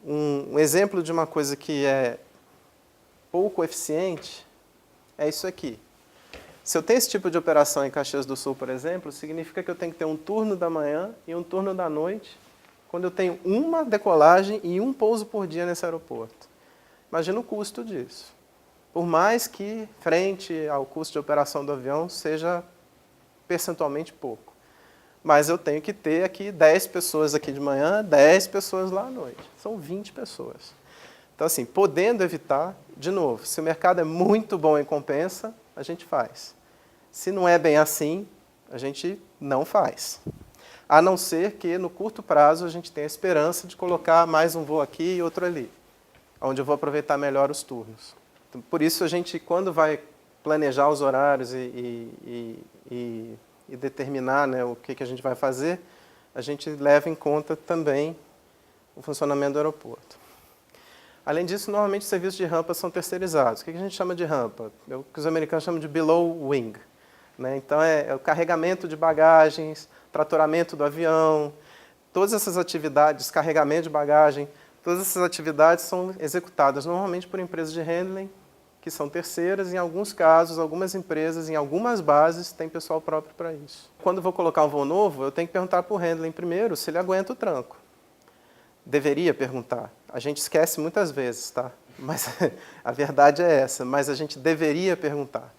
um exemplo de uma coisa que é pouco eficiente é isso aqui. Se eu tenho esse tipo de operação em Caxias do Sul, por exemplo, significa que eu tenho que ter um turno da manhã e um turno da noite, quando eu tenho uma decolagem e um pouso por dia nesse aeroporto. Imagina o custo disso. Por mais que, frente ao custo de operação do avião, seja percentualmente pouco. Mas eu tenho que ter aqui 10 pessoas aqui de manhã, 10 pessoas lá à noite. São 20 pessoas. Então, assim, podendo evitar, de novo, se o mercado é muito bom em compensa, a gente faz. Se não é bem assim, a gente não faz. A não ser que, no curto prazo, a gente tenha a esperança de colocar mais um voo aqui e outro ali, onde eu vou aproveitar melhor os turnos. Então, por isso, a gente, quando vai planejar os horários e determinar, né, o que a gente vai fazer, a gente leva em conta também o funcionamento do aeroporto. Além disso, normalmente os serviços de rampa são terceirizados. O que a gente chama de rampa? É o que os americanos chamam de below wing. Né? Então, é o carregamento de bagagens, tratoramento do avião, todas essas atividades, carregamento de bagagem, todas essas atividades são executadas normalmente por empresas de handling, que são terceiras, em alguns casos, algumas empresas, em algumas bases, têm pessoal próprio para isso. Quando eu vou colocar um voo novo, eu tenho que perguntar para o handling primeiro se ele aguenta o tranco. Deveria perguntar. A gente esquece muitas vezes, tá? Mas a verdade é essa, mas a gente deveria perguntar.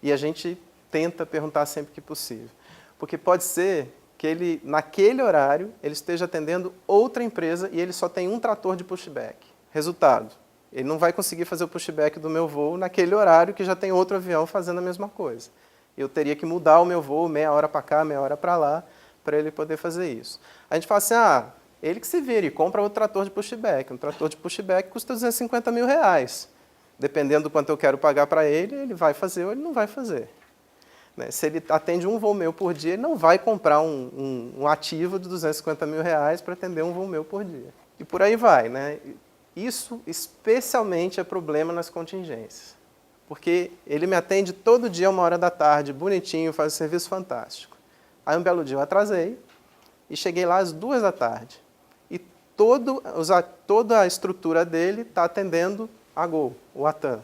E a gente tenta perguntar sempre que possível. Porque pode ser que ele, naquele horário, ele esteja atendendo outra empresa e ele só tem um trator de pushback. Resultado, ele não vai conseguir fazer o pushback do meu voo naquele horário que já tem outro avião fazendo a mesma coisa. Eu teria que mudar o meu voo meia hora para cá, meia hora para lá, para ele poder fazer isso. A gente fala assim, ele que se vire e compra outro trator de pushback. Um trator de pushback custa R$250 mil. Dependendo do quanto eu quero pagar para ele, ele vai fazer ou ele não vai fazer. Né? Se ele atende um voo meu por dia, ele não vai comprar um ativo de R$250 mil para atender um voo meu por dia. E por aí vai. Né? Isso especialmente é problema nas contingências. Porque ele me atende todo dia, 1h da tarde, bonitinho, faz um serviço fantástico. Aí um belo dia eu atrasei e cheguei lá às 2 da tarde. E toda a estrutura dele está atendendo a Gol, o ATAM.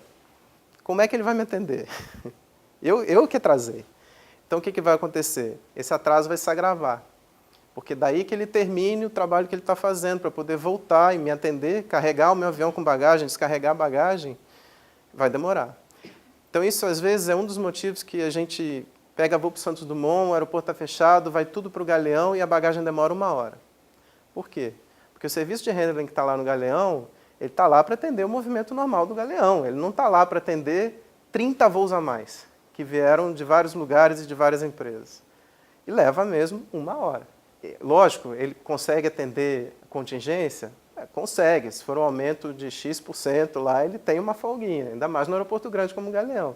Como é que ele vai me atender? Eu que atrasei. Então, o que vai acontecer? Esse atraso vai se agravar. Porque daí que ele termine o trabalho que ele está fazendo, para poder voltar e me atender, carregar o meu avião com bagagem, descarregar a bagagem, vai demorar. Então, isso, às vezes, é um dos motivos que a gente pega voo para o Santos Dumont, o aeroporto está fechado, vai tudo para o Galeão e a bagagem demora 1 hora. Por quê? Porque o serviço de handling que está lá no Galeão, ele está lá para atender o movimento normal do Galeão. Ele não está lá para atender 30 voos a mais, que vieram de vários lugares e de várias empresas. E leva mesmo 1 hora. Lógico, ele consegue atender contingência? Consegue. Se for um aumento de X% lá, ele tem uma folguinha, ainda mais no aeroporto grande como Galeão.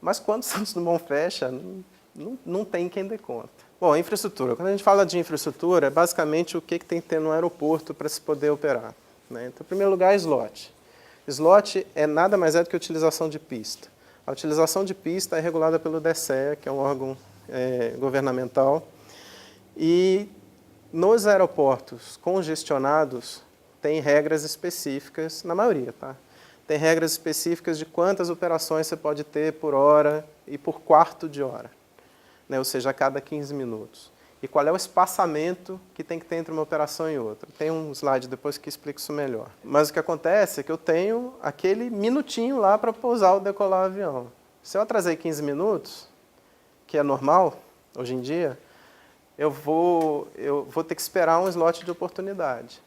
Mas quando Santos Dumont fecha, não tem quem dê conta. Bom, infraestrutura. Quando a gente fala de infraestrutura, é basicamente o que tem que ter no aeroporto para se poder operar, né? Então, em primeiro lugar, slot. Slot é nada mais é do que a utilização de pista. A utilização de pista é regulada pelo DSEA, que é um órgão governamental. E nos aeroportos congestionados, tem regras específicas, na maioria, tá? Tem regras específicas de quantas operações você pode ter por hora e por quarto de hora, né? Ou seja, a cada 15 minutos. E qual é o espaçamento que tem que ter entre uma operação e outra. Tem um slide depois que explica isso melhor. Mas o que acontece é que eu tenho aquele minutinho lá para pousar ou decolar o avião. Se eu atrasei 15 minutos, que é normal hoje em dia, eu vou ter que esperar um slot de oportunidade.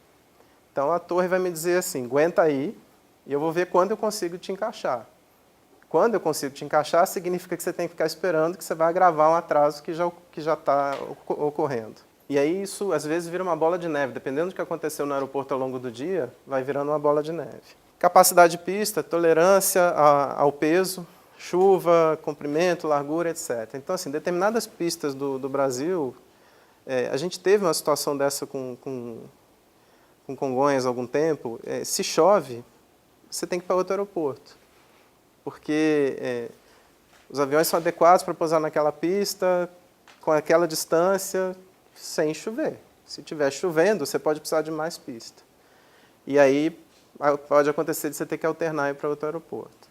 Então a torre vai me dizer assim, aguenta aí, e eu vou ver quando eu consigo te encaixar. Quando eu consigo te encaixar, significa que você tem que ficar esperando que você vai agravar um atraso que já está ocorrendo. E aí isso, às vezes, vira uma bola de neve. Dependendo do que aconteceu no aeroporto ao longo do dia, vai virando uma bola de neve. Capacidade de pista, tolerância ao peso, chuva, comprimento, largura, etc. Então, assim, determinadas pistas do Brasil, a gente teve uma situação dessa com Congonhas há algum tempo. Se chove, você tem que ir para outro aeroporto, porque os aviões são adequados para pousar naquela pista, com aquela distância, sem chover. Se estiver chovendo, você pode precisar de mais pista. E aí pode acontecer de você ter que alternar e ir para outro aeroporto.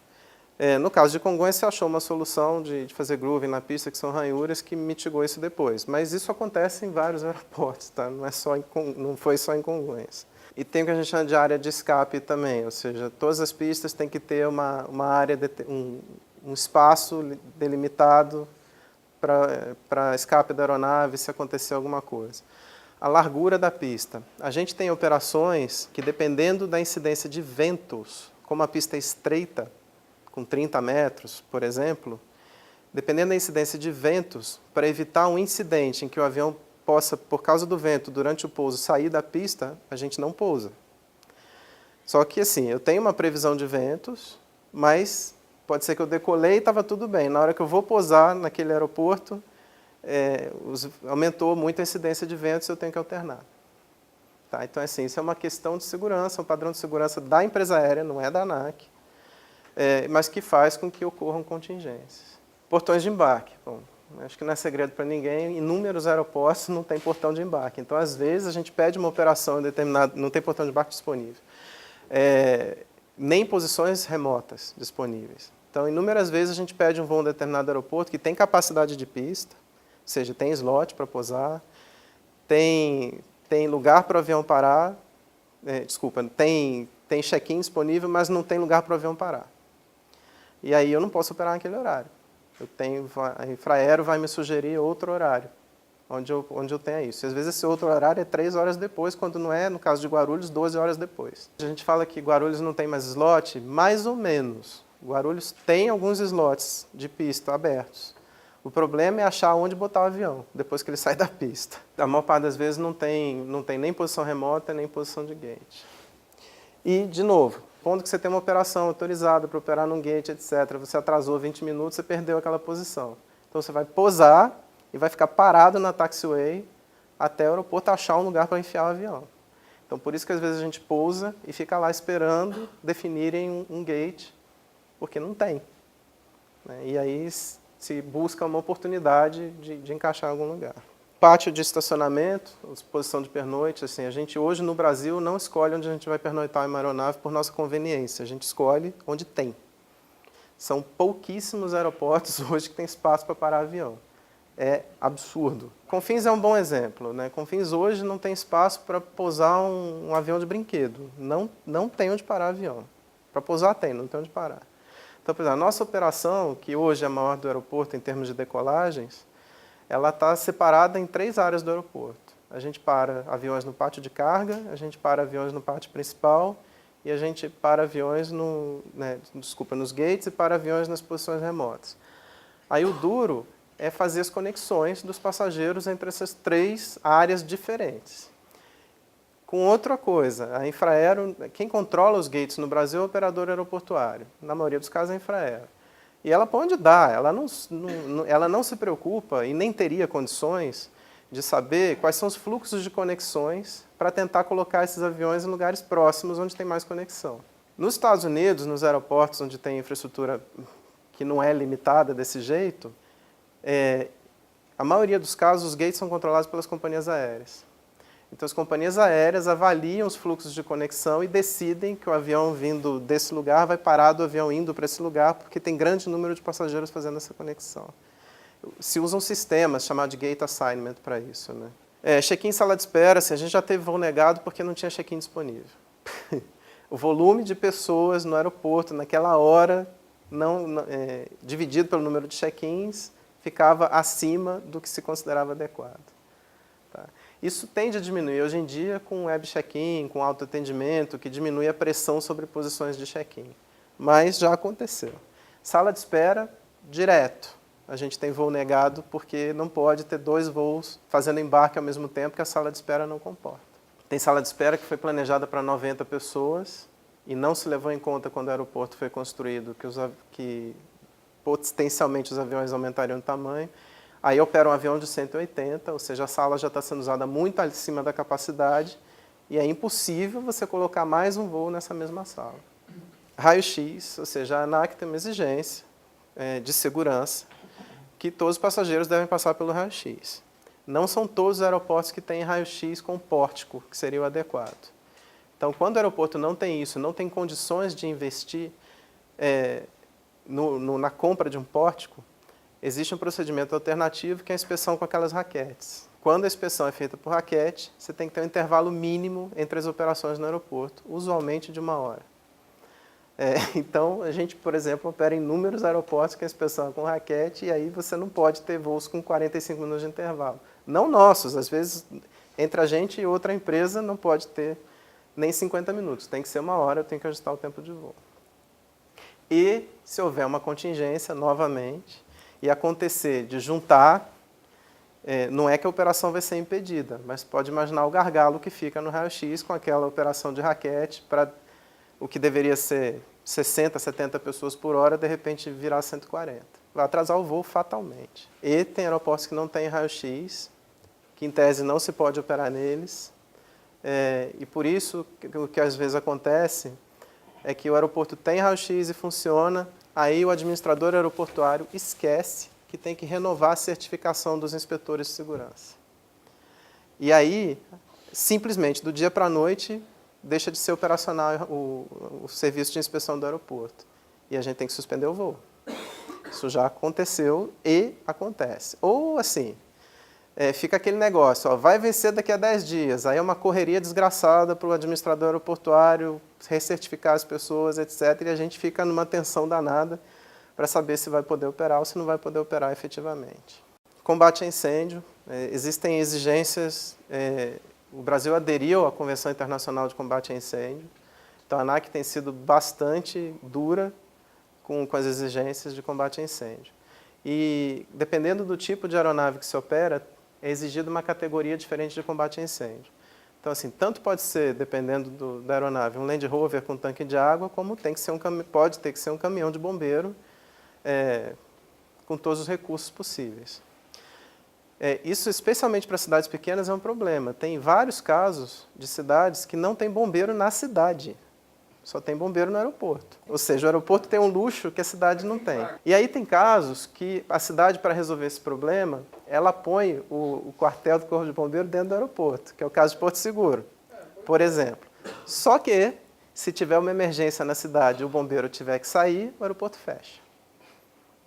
No caso de Congonhas, você achou uma solução de fazer grooving na pista, que são ranhuras, que mitigou isso depois. Mas isso acontece em vários aeroportos, tá? Não foi só em Congonhas. E tem o que a gente chama de área de escape também, ou seja, todas as pistas têm que ter uma área, um espaço delimitado para escape da aeronave se acontecer alguma coisa. A largura da pista. A gente tem operações que, dependendo da incidência de ventos, como a pista é estreita, com 30 metros, por exemplo, dependendo da incidência de ventos, para evitar um incidente em que o avião possa, por causa do vento, durante o pouso, sair da pista, a gente não pousa. Só que, assim, eu tenho uma previsão de ventos, mas pode ser que eu decolei e estava tudo bem. Na hora que eu vou pousar naquele aeroporto, aumentou muito a incidência de ventos e eu tenho que alternar. Tá? Então, assim, isso é uma questão de segurança, um padrão de segurança da empresa aérea, não é da ANAC, mas que faz com que ocorram contingências. Portões de embarque. Bom, acho que não é segredo para ninguém, inúmeros aeroportos não tem portão de embarque. Então, às vezes, a gente pede uma operação em determinado, não tem portão de embarque disponível. Nem posições remotas disponíveis. Então, inúmeras vezes, a gente pede um voo em determinado aeroporto que tem capacidade de pista, ou seja, tem slot para pousar, tem lugar para o avião parar, tem check-in disponível, mas não tem lugar para o avião parar. E aí eu não posso operar naquele horário. A Infraero vai me sugerir outro horário, onde eu tenha isso. E às vezes esse outro horário é 3 horas depois, quando não é, no caso de Guarulhos, 12 horas depois. A gente fala que Guarulhos não tem mais slot, mais ou menos. Guarulhos tem alguns slots de pista abertos. O problema é achar onde botar o avião, depois que ele sai da pista. A maior parte das vezes não tem nem posição remota, nem posição de gate. E, de novo, quando que você tem uma operação autorizada para operar num gate, etc., você atrasou 20 minutos, você perdeu aquela posição. Então, você vai pousar e vai ficar parado na taxiway até o aeroporto achar um lugar para enfiar o avião. Então, por isso que às vezes a gente pousa e fica lá esperando definirem um gate, porque não tem. E aí se busca uma oportunidade de encaixar em algum lugar. Pátio de estacionamento, disposição de pernoite, assim, a gente hoje no Brasil não escolhe onde a gente vai pernoitar em uma aeronave por nossa conveniência, a gente escolhe onde tem. São pouquíssimos aeroportos hoje que tem espaço para parar avião. É absurdo. Confins é um bom exemplo, né? Confins hoje não tem espaço para pousar um avião de brinquedo, não tem onde parar avião. Para pousar tem, não tem onde parar. Então, por exemplo, a nossa operação, que hoje é a maior do aeroporto em termos de decolagens, ela está separada em 3 áreas do aeroporto. A gente para aviões no pátio de carga, a gente para aviões no pátio principal e a gente para aviões nos gates e para aviões nas posições remotas. Aí o duro é fazer as conexões dos passageiros entre essas 3 áreas diferentes. Com outra coisa, a Infraero, quem controla os gates no Brasil é o operador aeroportuário. Na maioria dos casos é a Infraero. E ela pode dar, ela não se preocupa e nem teria condições de saber quais são os fluxos de conexões para tentar colocar esses aviões em lugares próximos onde tem mais conexão. Nos Estados Unidos, nos aeroportos onde tem infraestrutura que não é limitada desse jeito, a maioria dos casos os gates são controlados pelas companhias aéreas. Então as companhias aéreas avaliam os fluxos de conexão e decidem que o avião vindo desse lugar vai parar do avião indo para esse lugar, porque tem grande número de passageiros fazendo essa conexão. Se usam sistemas chamados de gate assignment para isso, né? Check-in em sala de espera, assim, a gente já teve voo negado porque não tinha check-in disponível. O volume de pessoas no aeroporto naquela hora, dividido pelo número de check-ins, ficava acima do que se considerava adequado. Tá? Isso tende a diminuir hoje em dia com web check-in, com autoatendimento, que diminui a pressão sobre posições de check-in. Mas já aconteceu. Sala de espera, direto. A gente tem voo negado porque não pode ter 2 voos fazendo embarque ao mesmo tempo que a sala de espera não comporta. Tem sala de espera que foi planejada para 90 pessoas e não se levou em conta quando o aeroporto foi construído que potencialmente os aviões aumentariam de tamanho. Aí opera um avião de 180, ou seja, a sala já está sendo usada muito acima da capacidade e é impossível você colocar mais um voo nessa mesma sala. Raio-X, ou seja, a ANAC tem uma exigência de segurança que todos os passageiros devem passar pelo raio-x. Não são todos os aeroportos que têm raio-x com pórtico, que seria o adequado. Então, quando o aeroporto não tem isso, não tem condições de investir na compra de um pórtico, existe um procedimento alternativo que é a inspeção com aquelas raquetes. Quando a inspeção é feita por raquete, você tem que ter um intervalo mínimo entre as operações no aeroporto, usualmente de 1 hora. Então, a gente, por exemplo, opera em inúmeros aeroportos que a inspeção é com raquete e aí você não pode ter voos com 45 minutos de intervalo. Não nossos, às vezes, entre a gente e outra empresa não pode ter nem 50 minutos, tem que ser 1 hora, eu tenho que ajustar o tempo de voo. E, se houver uma contingência, novamente, e acontecer de juntar, não é que a operação vai ser impedida, mas pode imaginar o gargalo que fica no raio-x com aquela operação de raquete para o que deveria ser 60, 70 pessoas por hora, de repente virar 140. Vai atrasar o voo fatalmente. E tem aeroportos que não têm raio-x, que em tese não se pode operar neles, e por isso o que às vezes acontece é que o aeroporto tem raio-x e funciona, aí o administrador aeroportuário esquece que tem que renovar a certificação dos inspetores de segurança. E aí, simplesmente, do dia para a noite, deixa de ser operacional o serviço de inspeção do aeroporto. E a gente tem que suspender o voo. Isso já aconteceu e acontece. Ou assim, fica aquele negócio, vai vencer daqui a 10 dias, aí é uma correria desgraçada para o administrador aeroportuário recertificar as pessoas, etc. E a gente fica numa tensão danada para saber se vai poder operar ou se não vai poder operar efetivamente. Combate a incêndio, existem exigências. O Brasil aderiu à Convenção Internacional de Combate a Incêndio, então a ANAC tem sido bastante dura com as exigências de combate a incêndio. E, dependendo do tipo de aeronave que se opera, é exigida uma categoria diferente de combate a incêndio. Então, assim, tanto pode ser, dependendo da aeronave, um Land Rover com tanque de água, como pode ter que ser um caminhão de bombeiro com todos os recursos possíveis. Isso, especialmente para cidades pequenas, é um problema. Tem vários casos de cidades que não tem bombeiro na cidade. Só tem bombeiro no aeroporto. Ou seja, o aeroporto tem um luxo que a cidade não tem. E aí tem casos que a cidade, para resolver esse problema, ela põe o quartel do Corpo de Bombeiro dentro do aeroporto, que é o caso de Porto Seguro, por exemplo. Só que, se tiver uma emergência na cidade e o bombeiro tiver que sair, o aeroporto fecha.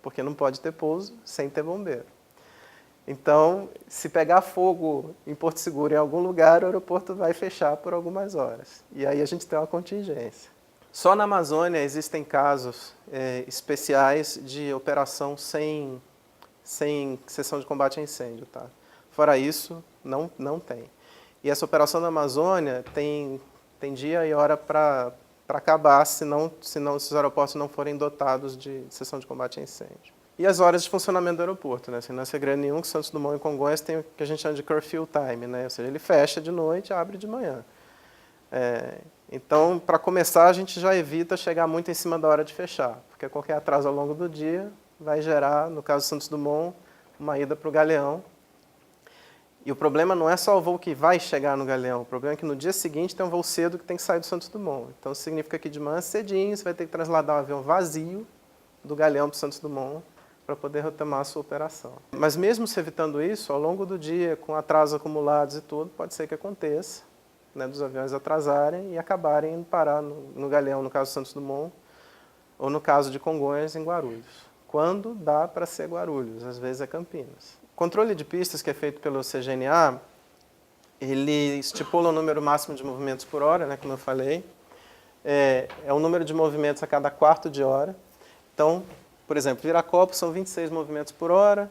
Porque não pode ter pouso sem ter bombeiro. Então, se pegar fogo em Porto Seguro em algum lugar, o aeroporto vai fechar por algumas horas. E aí a gente tem uma contingência. Só na Amazônia existem casos especiais de operação sem sessão de combate a incêndio. Tá? Fora isso, não tem. E essa operação na Amazônia tem dia e hora para acabar, se os aeroportos não forem dotados de sessão de combate a incêndio. e as horas de funcionamento do aeroporto, né? Assim, não é segredo nenhum que Santos Dumont e Congonhas tem o que a gente chama de curfew time, né? Ou seja, ele fecha de noite e abre de manhã. Então, para começar, a gente já evita chegar muito em cima da hora de fechar, porque qualquer atraso ao longo do dia vai gerar, no caso do Santos Dumont, uma ida para o Galeão. E o problema não é só o voo que vai chegar no Galeão, o problema é que no dia seguinte tem um voo cedo que tem que sair do Santos Dumont. Então, isso significa que de manhã cedinho você vai ter que trasladar um avião vazio do Galeão para o Santos Dumont para poder retomar a sua operação. Mas mesmo se evitando isso, ao longo do dia, com atrasos acumulados e tudo, pode ser que aconteça, né, dos aviões atrasarem e acabarem indo parar no Galeão, no caso do Santos Dumont, ou no caso de Congonhas, em Guarulhos. Quando dá para ser Guarulhos, às vezes é Campinas. O controle de pistas que é feito pelo CGNA, ele estipula o número máximo de movimentos por hora, né, como eu falei. É o número de movimentos a cada quarto de hora. Então, por exemplo, Viracopos são 26 movimentos por hora.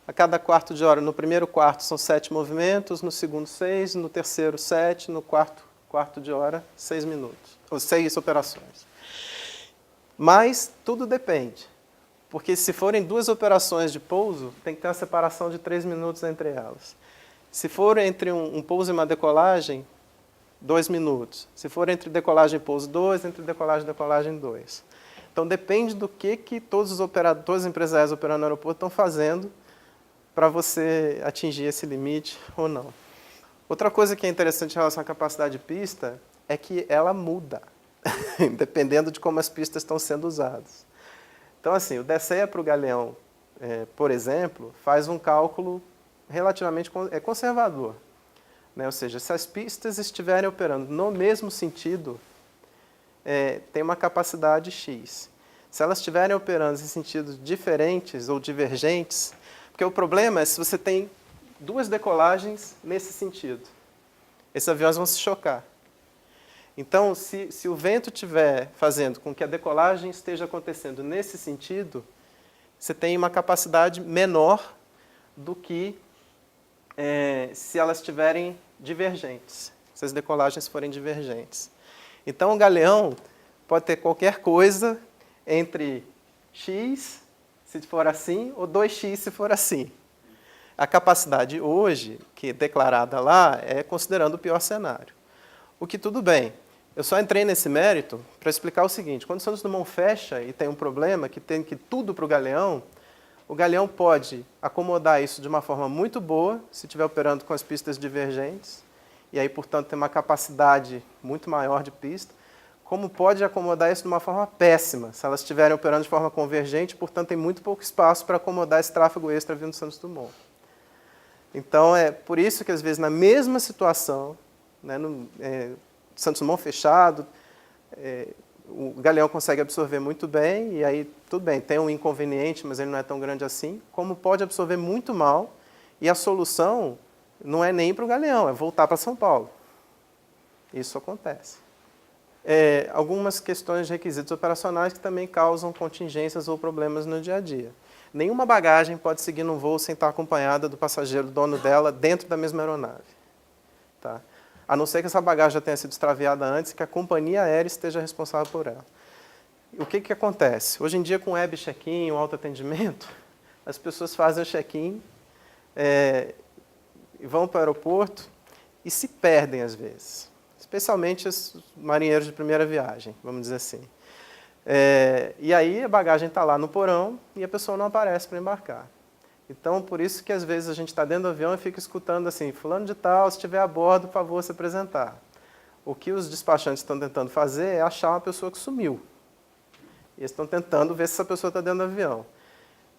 A cada quarto de hora, no primeiro quarto são 7 movimentos, no segundo 6, no terceiro 7, no quarto de hora 6 minutos, ou 6 operações. Mas tudo depende. Porque se forem 2 operações de pouso, tem que ter uma separação de 3 minutos entre elas. Se for entre um pouso e uma decolagem, 2 minutos. Se for entre decolagem e pouso, 2, entre decolagem e decolagem, 2. Então depende do que todos os empresários operando no aeroporto estão fazendo para você atingir esse limite ou não. Outra coisa que é interessante em relação à capacidade de pista é que ela muda, dependendo de como as pistas estão sendo usadas. Então, assim, o DCEA para o Galeão, por exemplo, faz um cálculo relativamente conservador. Né? Ou seja, se as pistas estiverem operando no mesmo sentido, tem uma capacidade X. Se elas estiverem operando em sentidos diferentes ou divergentes, porque o problema é se você tem 2 decolagens nesse sentido. Esses aviões vão se chocar. Então, se o vento estiver fazendo com que a decolagem esteja acontecendo nesse sentido, você tem uma capacidade menor do que se elas estiverem divergentes, se as decolagens forem divergentes. Então, o Galeão pode ter qualquer coisa entre X, se for assim, ou 2x, se for assim. A capacidade hoje, que é declarada lá, é considerando o pior cenário. O que tudo bem. Eu só entrei nesse mérito para explicar o seguinte: quando o Santos Dumont fecha e tem um problema, que tem que ir tudo para o Galeão pode acomodar isso de uma forma muito boa, se estiver operando com as pistas divergentes, e aí, portanto, tem uma capacidade muito maior de pista, como pode acomodar isso de uma forma péssima, se elas estiverem operando de forma convergente, portanto, tem muito pouco espaço para acomodar esse tráfego extra vindo do Santos Dumont. Então, é por isso que, às vezes, na mesma situação, né, Santos Dumont fechado, o Galeão consegue absorver muito bem, e aí, tudo bem, tem um inconveniente, mas ele não é tão grande assim, como pode absorver muito mal, e a solução não é nem para o Galeão, é voltar para São Paulo. Isso acontece. Algumas questões de requisitos operacionais que também causam contingências ou problemas no dia a dia. Nenhuma bagagem pode seguir num voo sem estar acompanhada do passageiro, dono dela, dentro da mesma aeronave. Tá? A não ser que essa bagagem já tenha sido extraviada antes e que a companhia aérea esteja responsável por ela. O que acontece? Hoje em dia, com web check-in, o autoatendimento, as pessoas fazem o check-in, vão para o aeroporto e se perdem às vezes. Especialmente os marinheiros de primeira viagem, vamos dizer assim. E aí a bagagem está lá no porão e a pessoa não aparece para embarcar. Então, por isso que às vezes a gente está dentro do avião e fica escutando assim: fulano de tal, se estiver a bordo, por favor, se apresentar. O que os despachantes estão tentando fazer é achar uma pessoa que sumiu. E eles estão tentando ver se essa pessoa está dentro do avião.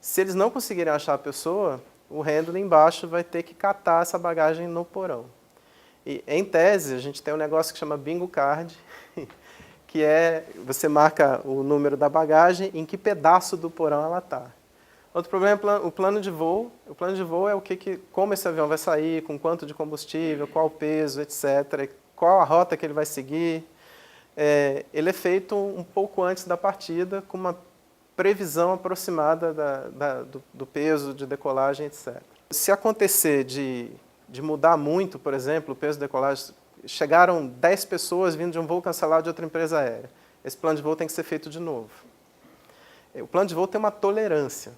Se eles não conseguirem achar a pessoa, o handler embaixo vai ter que catar essa bagagem no porão. E, em tese, a gente tem um negócio que chama bingo card, que você marca o número da bagagem, em que pedaço do porão ela está. Outro problema é o plano de voo. O plano de voo é como esse avião vai sair, com quanto de combustível, qual o peso, etc., qual a rota que ele vai seguir. Ele é feito um pouco antes da partida, com uma previsão aproximada do peso, de decolagem, etc. Se acontecer de mudar muito, por exemplo, o peso de decolagem, chegaram 10 pessoas vindo de um voo cancelado de outra empresa aérea, esse plano de voo tem que ser feito de novo. O plano de voo tem uma tolerância.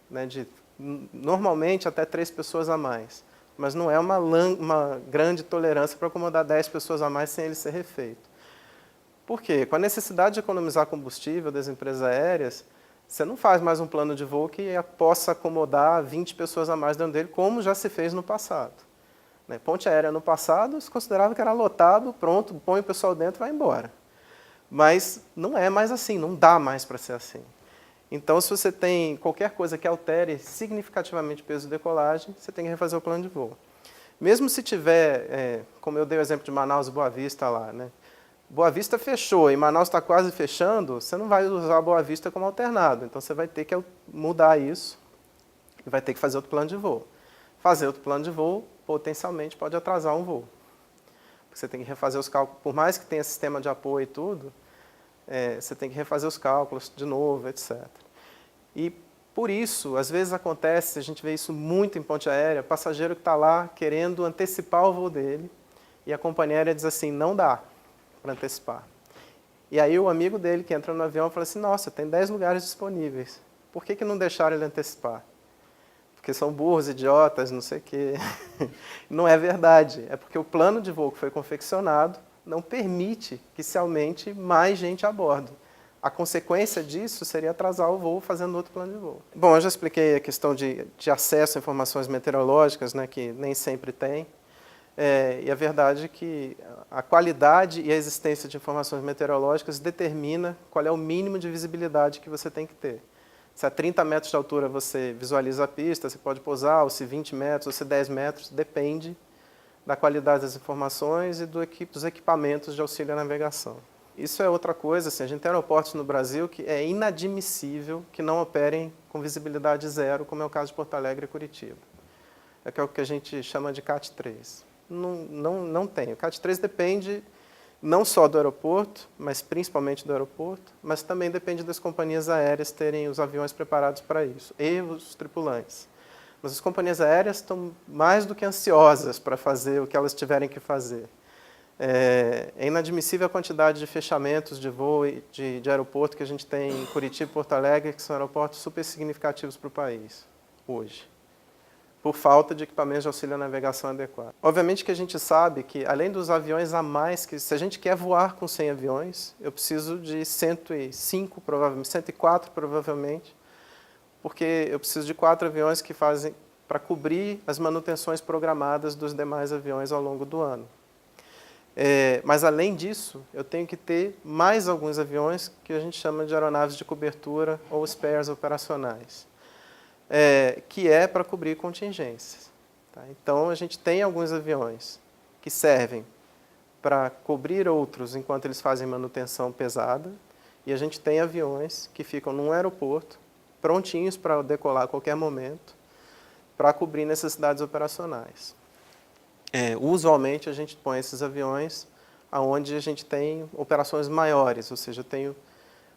né, de normalmente até 3 pessoas a mais. Mas não é uma grande tolerância para acomodar 10 pessoas a mais sem ele ser refeito. Por quê? Com a necessidade de economizar combustível das empresas aéreas, você não faz mais um plano de voo que possa acomodar 20 pessoas a mais dentro dele, como já se fez no passado. Né? Ponte aérea no passado se considerava que era lotado, pronto, põe o pessoal dentro e vai embora. Mas não é mais assim, não dá mais para ser assim. Então, se você tem qualquer coisa que altere significativamente o peso de decolagem, você tem que refazer o plano de voo. Mesmo se tiver, como eu dei o exemplo de Manaus e Boa Vista lá, né? Boa Vista fechou e Manaus está quase fechando, você não vai usar Boa Vista como alternado. Então, você vai ter que mudar isso e vai ter que fazer outro plano de voo. Fazer outro plano de voo, potencialmente, pode atrasar um voo. Porque você tem que refazer os cálculos. Por mais que tenha sistema de apoio e tudo, você tem que refazer os cálculos de novo, etc. E, por isso, às vezes acontece, a gente vê isso muito em ponte aérea, passageiro que está lá querendo antecipar o voo dele, e a companhia aérea diz assim, não dá para antecipar. E aí o amigo dele que entra no avião fala assim, nossa, tem 10 lugares disponíveis, por que não deixaram ele antecipar? Porque são burros, idiotas, não sei o quê. Não é verdade, é porque o plano de voo que foi confeccionado não permite que se aumente mais gente a bordo. A consequência disso seria atrasar o voo fazendo outro plano de voo. Bom, eu já expliquei a questão de acesso a informações meteorológicas, né, que nem sempre tem. E a verdade é que a qualidade e a existência de informações meteorológicas determina qual é o mínimo de visibilidade que você tem que ter. Se a 30 metros de altura você visualiza a pista, você pode pousar, ou se 20 metros, ou se 10 metros, depende da qualidade das informações e dos equipamentos de auxílio à navegação. Isso é outra coisa, assim, a gente tem aeroportos no Brasil que é inadmissível que não operem com visibilidade zero, como é o caso de Porto Alegre e Curitiba. É o que a gente chama de CAT 3. Não tem. O CAT 3 depende não só do aeroporto, mas principalmente do aeroporto, mas também depende das companhias aéreas terem os aviões preparados para isso, e os tripulantes. Mas as companhias aéreas estão mais do que ansiosas para fazer o que elas tiverem que fazer. É inadmissível a quantidade de fechamentos de voo de aeroporto que a gente tem em Curitiba e Porto Alegre, que são aeroportos super significativos para o país, hoje, por falta de equipamentos de auxílio à navegação adequados. Obviamente que a gente sabe que, além dos aviões a mais, que se a gente quer voar com 100 aviões, eu preciso de 105, provavelmente, 104 provavelmente, porque eu preciso de 4 aviões que fazem para cobrir as manutenções programadas dos demais aviões ao longo do ano. Mas, além disso, eu tenho que ter mais alguns aviões que a gente chama de aeronaves de cobertura ou spares operacionais, que é para cobrir contingências. Tá? Então, a gente tem alguns aviões que servem para cobrir outros enquanto eles fazem manutenção pesada, e a gente tem aviões que ficam num aeroporto, prontinhos para decolar a qualquer momento, para cobrir necessidades operacionais. Usualmente, a gente põe esses aviões onde a gente tem operações maiores, ou seja,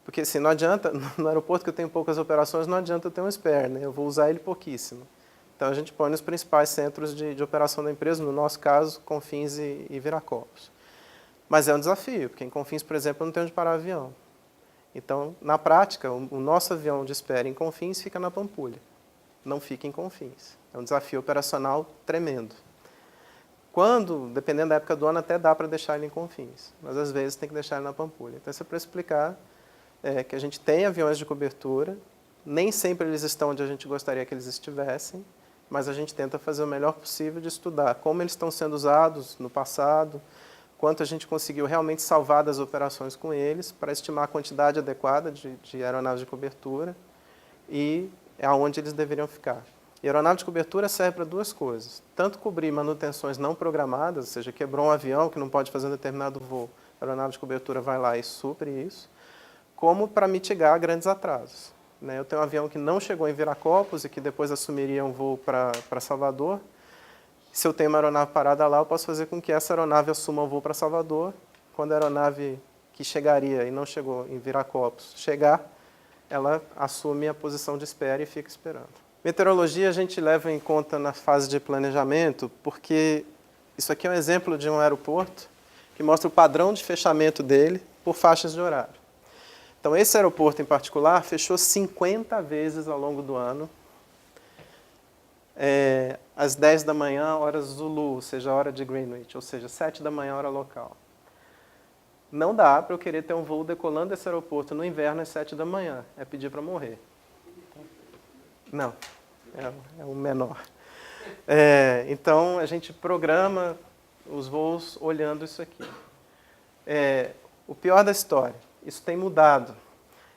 porque assim, não adianta, no aeroporto que eu tenho poucas operações, não adianta eu ter um spare, né? Eu vou usar ele pouquíssimo. Então, a gente põe nos principais centros de operação da empresa, no nosso caso, Confins e Viracopos. Mas é um desafio, porque em Confins, por exemplo, eu não tenho onde parar o avião. Então, na prática, o nosso avião de espera em Confins fica na Pampulha, não fica em Confins. É um desafio operacional tremendo. Dependendo da época do ano, até dá para deixar ele em Confins, mas às vezes tem que deixar ele na Pampulha. Então, isso é para explicar que a gente tem aviões de cobertura, nem sempre eles estão onde a gente gostaria que eles estivessem, mas a gente tenta fazer o melhor possível de estudar como eles estão sendo usados no passado, quanto a gente conseguiu realmente salvar das operações com eles, para estimar a quantidade adequada de aeronaves de cobertura e aonde eles deveriam ficar. E a aeronave de cobertura serve para 2 coisas, tanto cobrir manutenções não programadas, ou seja, quebrou um avião que não pode fazer um determinado voo, a aeronave de cobertura vai lá e supre isso, como para mitigar grandes atrasos. Eu tenho um avião que não chegou em Viracopos e que depois assumiria um voo para Salvador. Se eu tenho uma aeronave parada lá, eu posso fazer com que essa aeronave assuma o voo para Salvador. Quando a aeronave que chegaria e não chegou em Viracopos chegar, ela assume a posição de espera e fica esperando. Meteorologia a gente leva em conta na fase de planejamento, porque isso aqui é um exemplo de um aeroporto que mostra o padrão de fechamento dele por faixas de horário. Então, esse aeroporto em particular fechou 50 vezes ao longo do ano às 10 da manhã, hora Zulu, ou seja, hora de Greenwich, ou seja, 7 da manhã, hora local. Não dá para eu querer ter um voo decolando desse aeroporto no inverno às 7 da manhã. É pedir para morrer. Não, é o menor. Então, a gente programa os voos olhando isso aqui. O pior da história, isso tem mudado.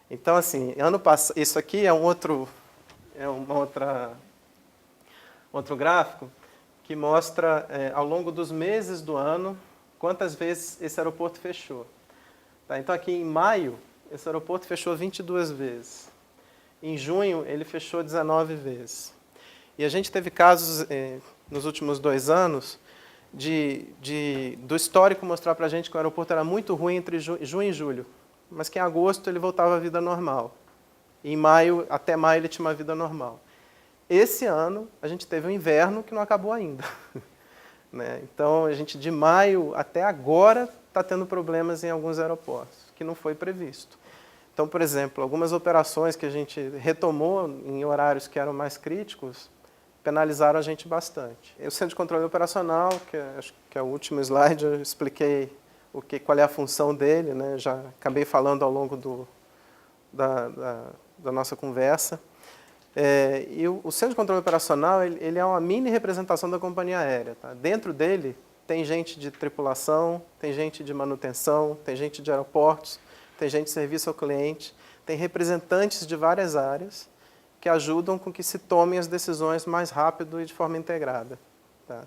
Então, assim, ano passado, isso aqui é outro gráfico que mostra, ao longo dos meses do ano, quantas vezes esse aeroporto fechou. Tá? Então, aqui em maio, esse aeroporto fechou 22 vezes. Em junho, ele fechou 19 vezes. E a gente teve casos, nos últimos 2 anos, do histórico mostrar para a gente que o aeroporto era muito ruim entre junho e julho, mas que em agosto ele voltava à vida normal. E em maio, até maio, ele tinha uma vida normal. Esse ano, a gente teve um inverno que não acabou ainda. Né? Então, a gente de maio até agora está tendo problemas em alguns aeroportos, que não foi previsto. Então, por exemplo, algumas operações que a gente retomou em horários que eram mais críticos, penalizaram a gente bastante. O Centro de Controle Operacional, acho que é o último slide, eu expliquei qual é a função dele, né? Já acabei falando ao longo da nossa conversa. E o Centro de Controle Operacional ele é uma mini representação da companhia aérea. Tá? Dentro dele tem gente de tripulação, tem gente de manutenção, tem gente de aeroportos, tem gente de serviço ao cliente, tem representantes de várias áreas que ajudam com que se tomem as decisões mais rápido e de forma integrada. Tá?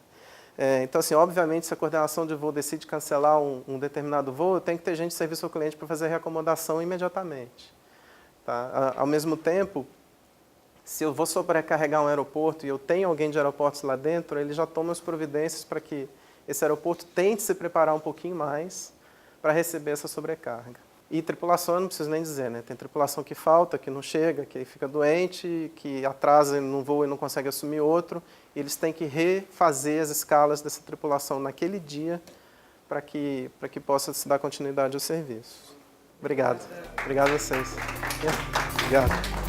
Então, assim, obviamente, se a coordenação de voo decide cancelar um determinado voo, tem que ter gente de serviço ao cliente para fazer a reacomodação imediatamente. Tá? Ao mesmo tempo, se eu vou sobrecarregar um aeroporto e eu tenho alguém de aeroportos lá dentro, ele já toma as providências para que esse aeroporto tente se preparar um pouquinho mais para receber essa sobrecarga. E tripulação, eu não preciso nem dizer, né? Tem tripulação que falta, que não chega, que fica doente, que atrasa num voo e não consegue assumir outro. E eles têm que refazer as escalas dessa tripulação naquele dia para que possa se dar continuidade ao serviço. Obrigado. Obrigado a vocês. Obrigado.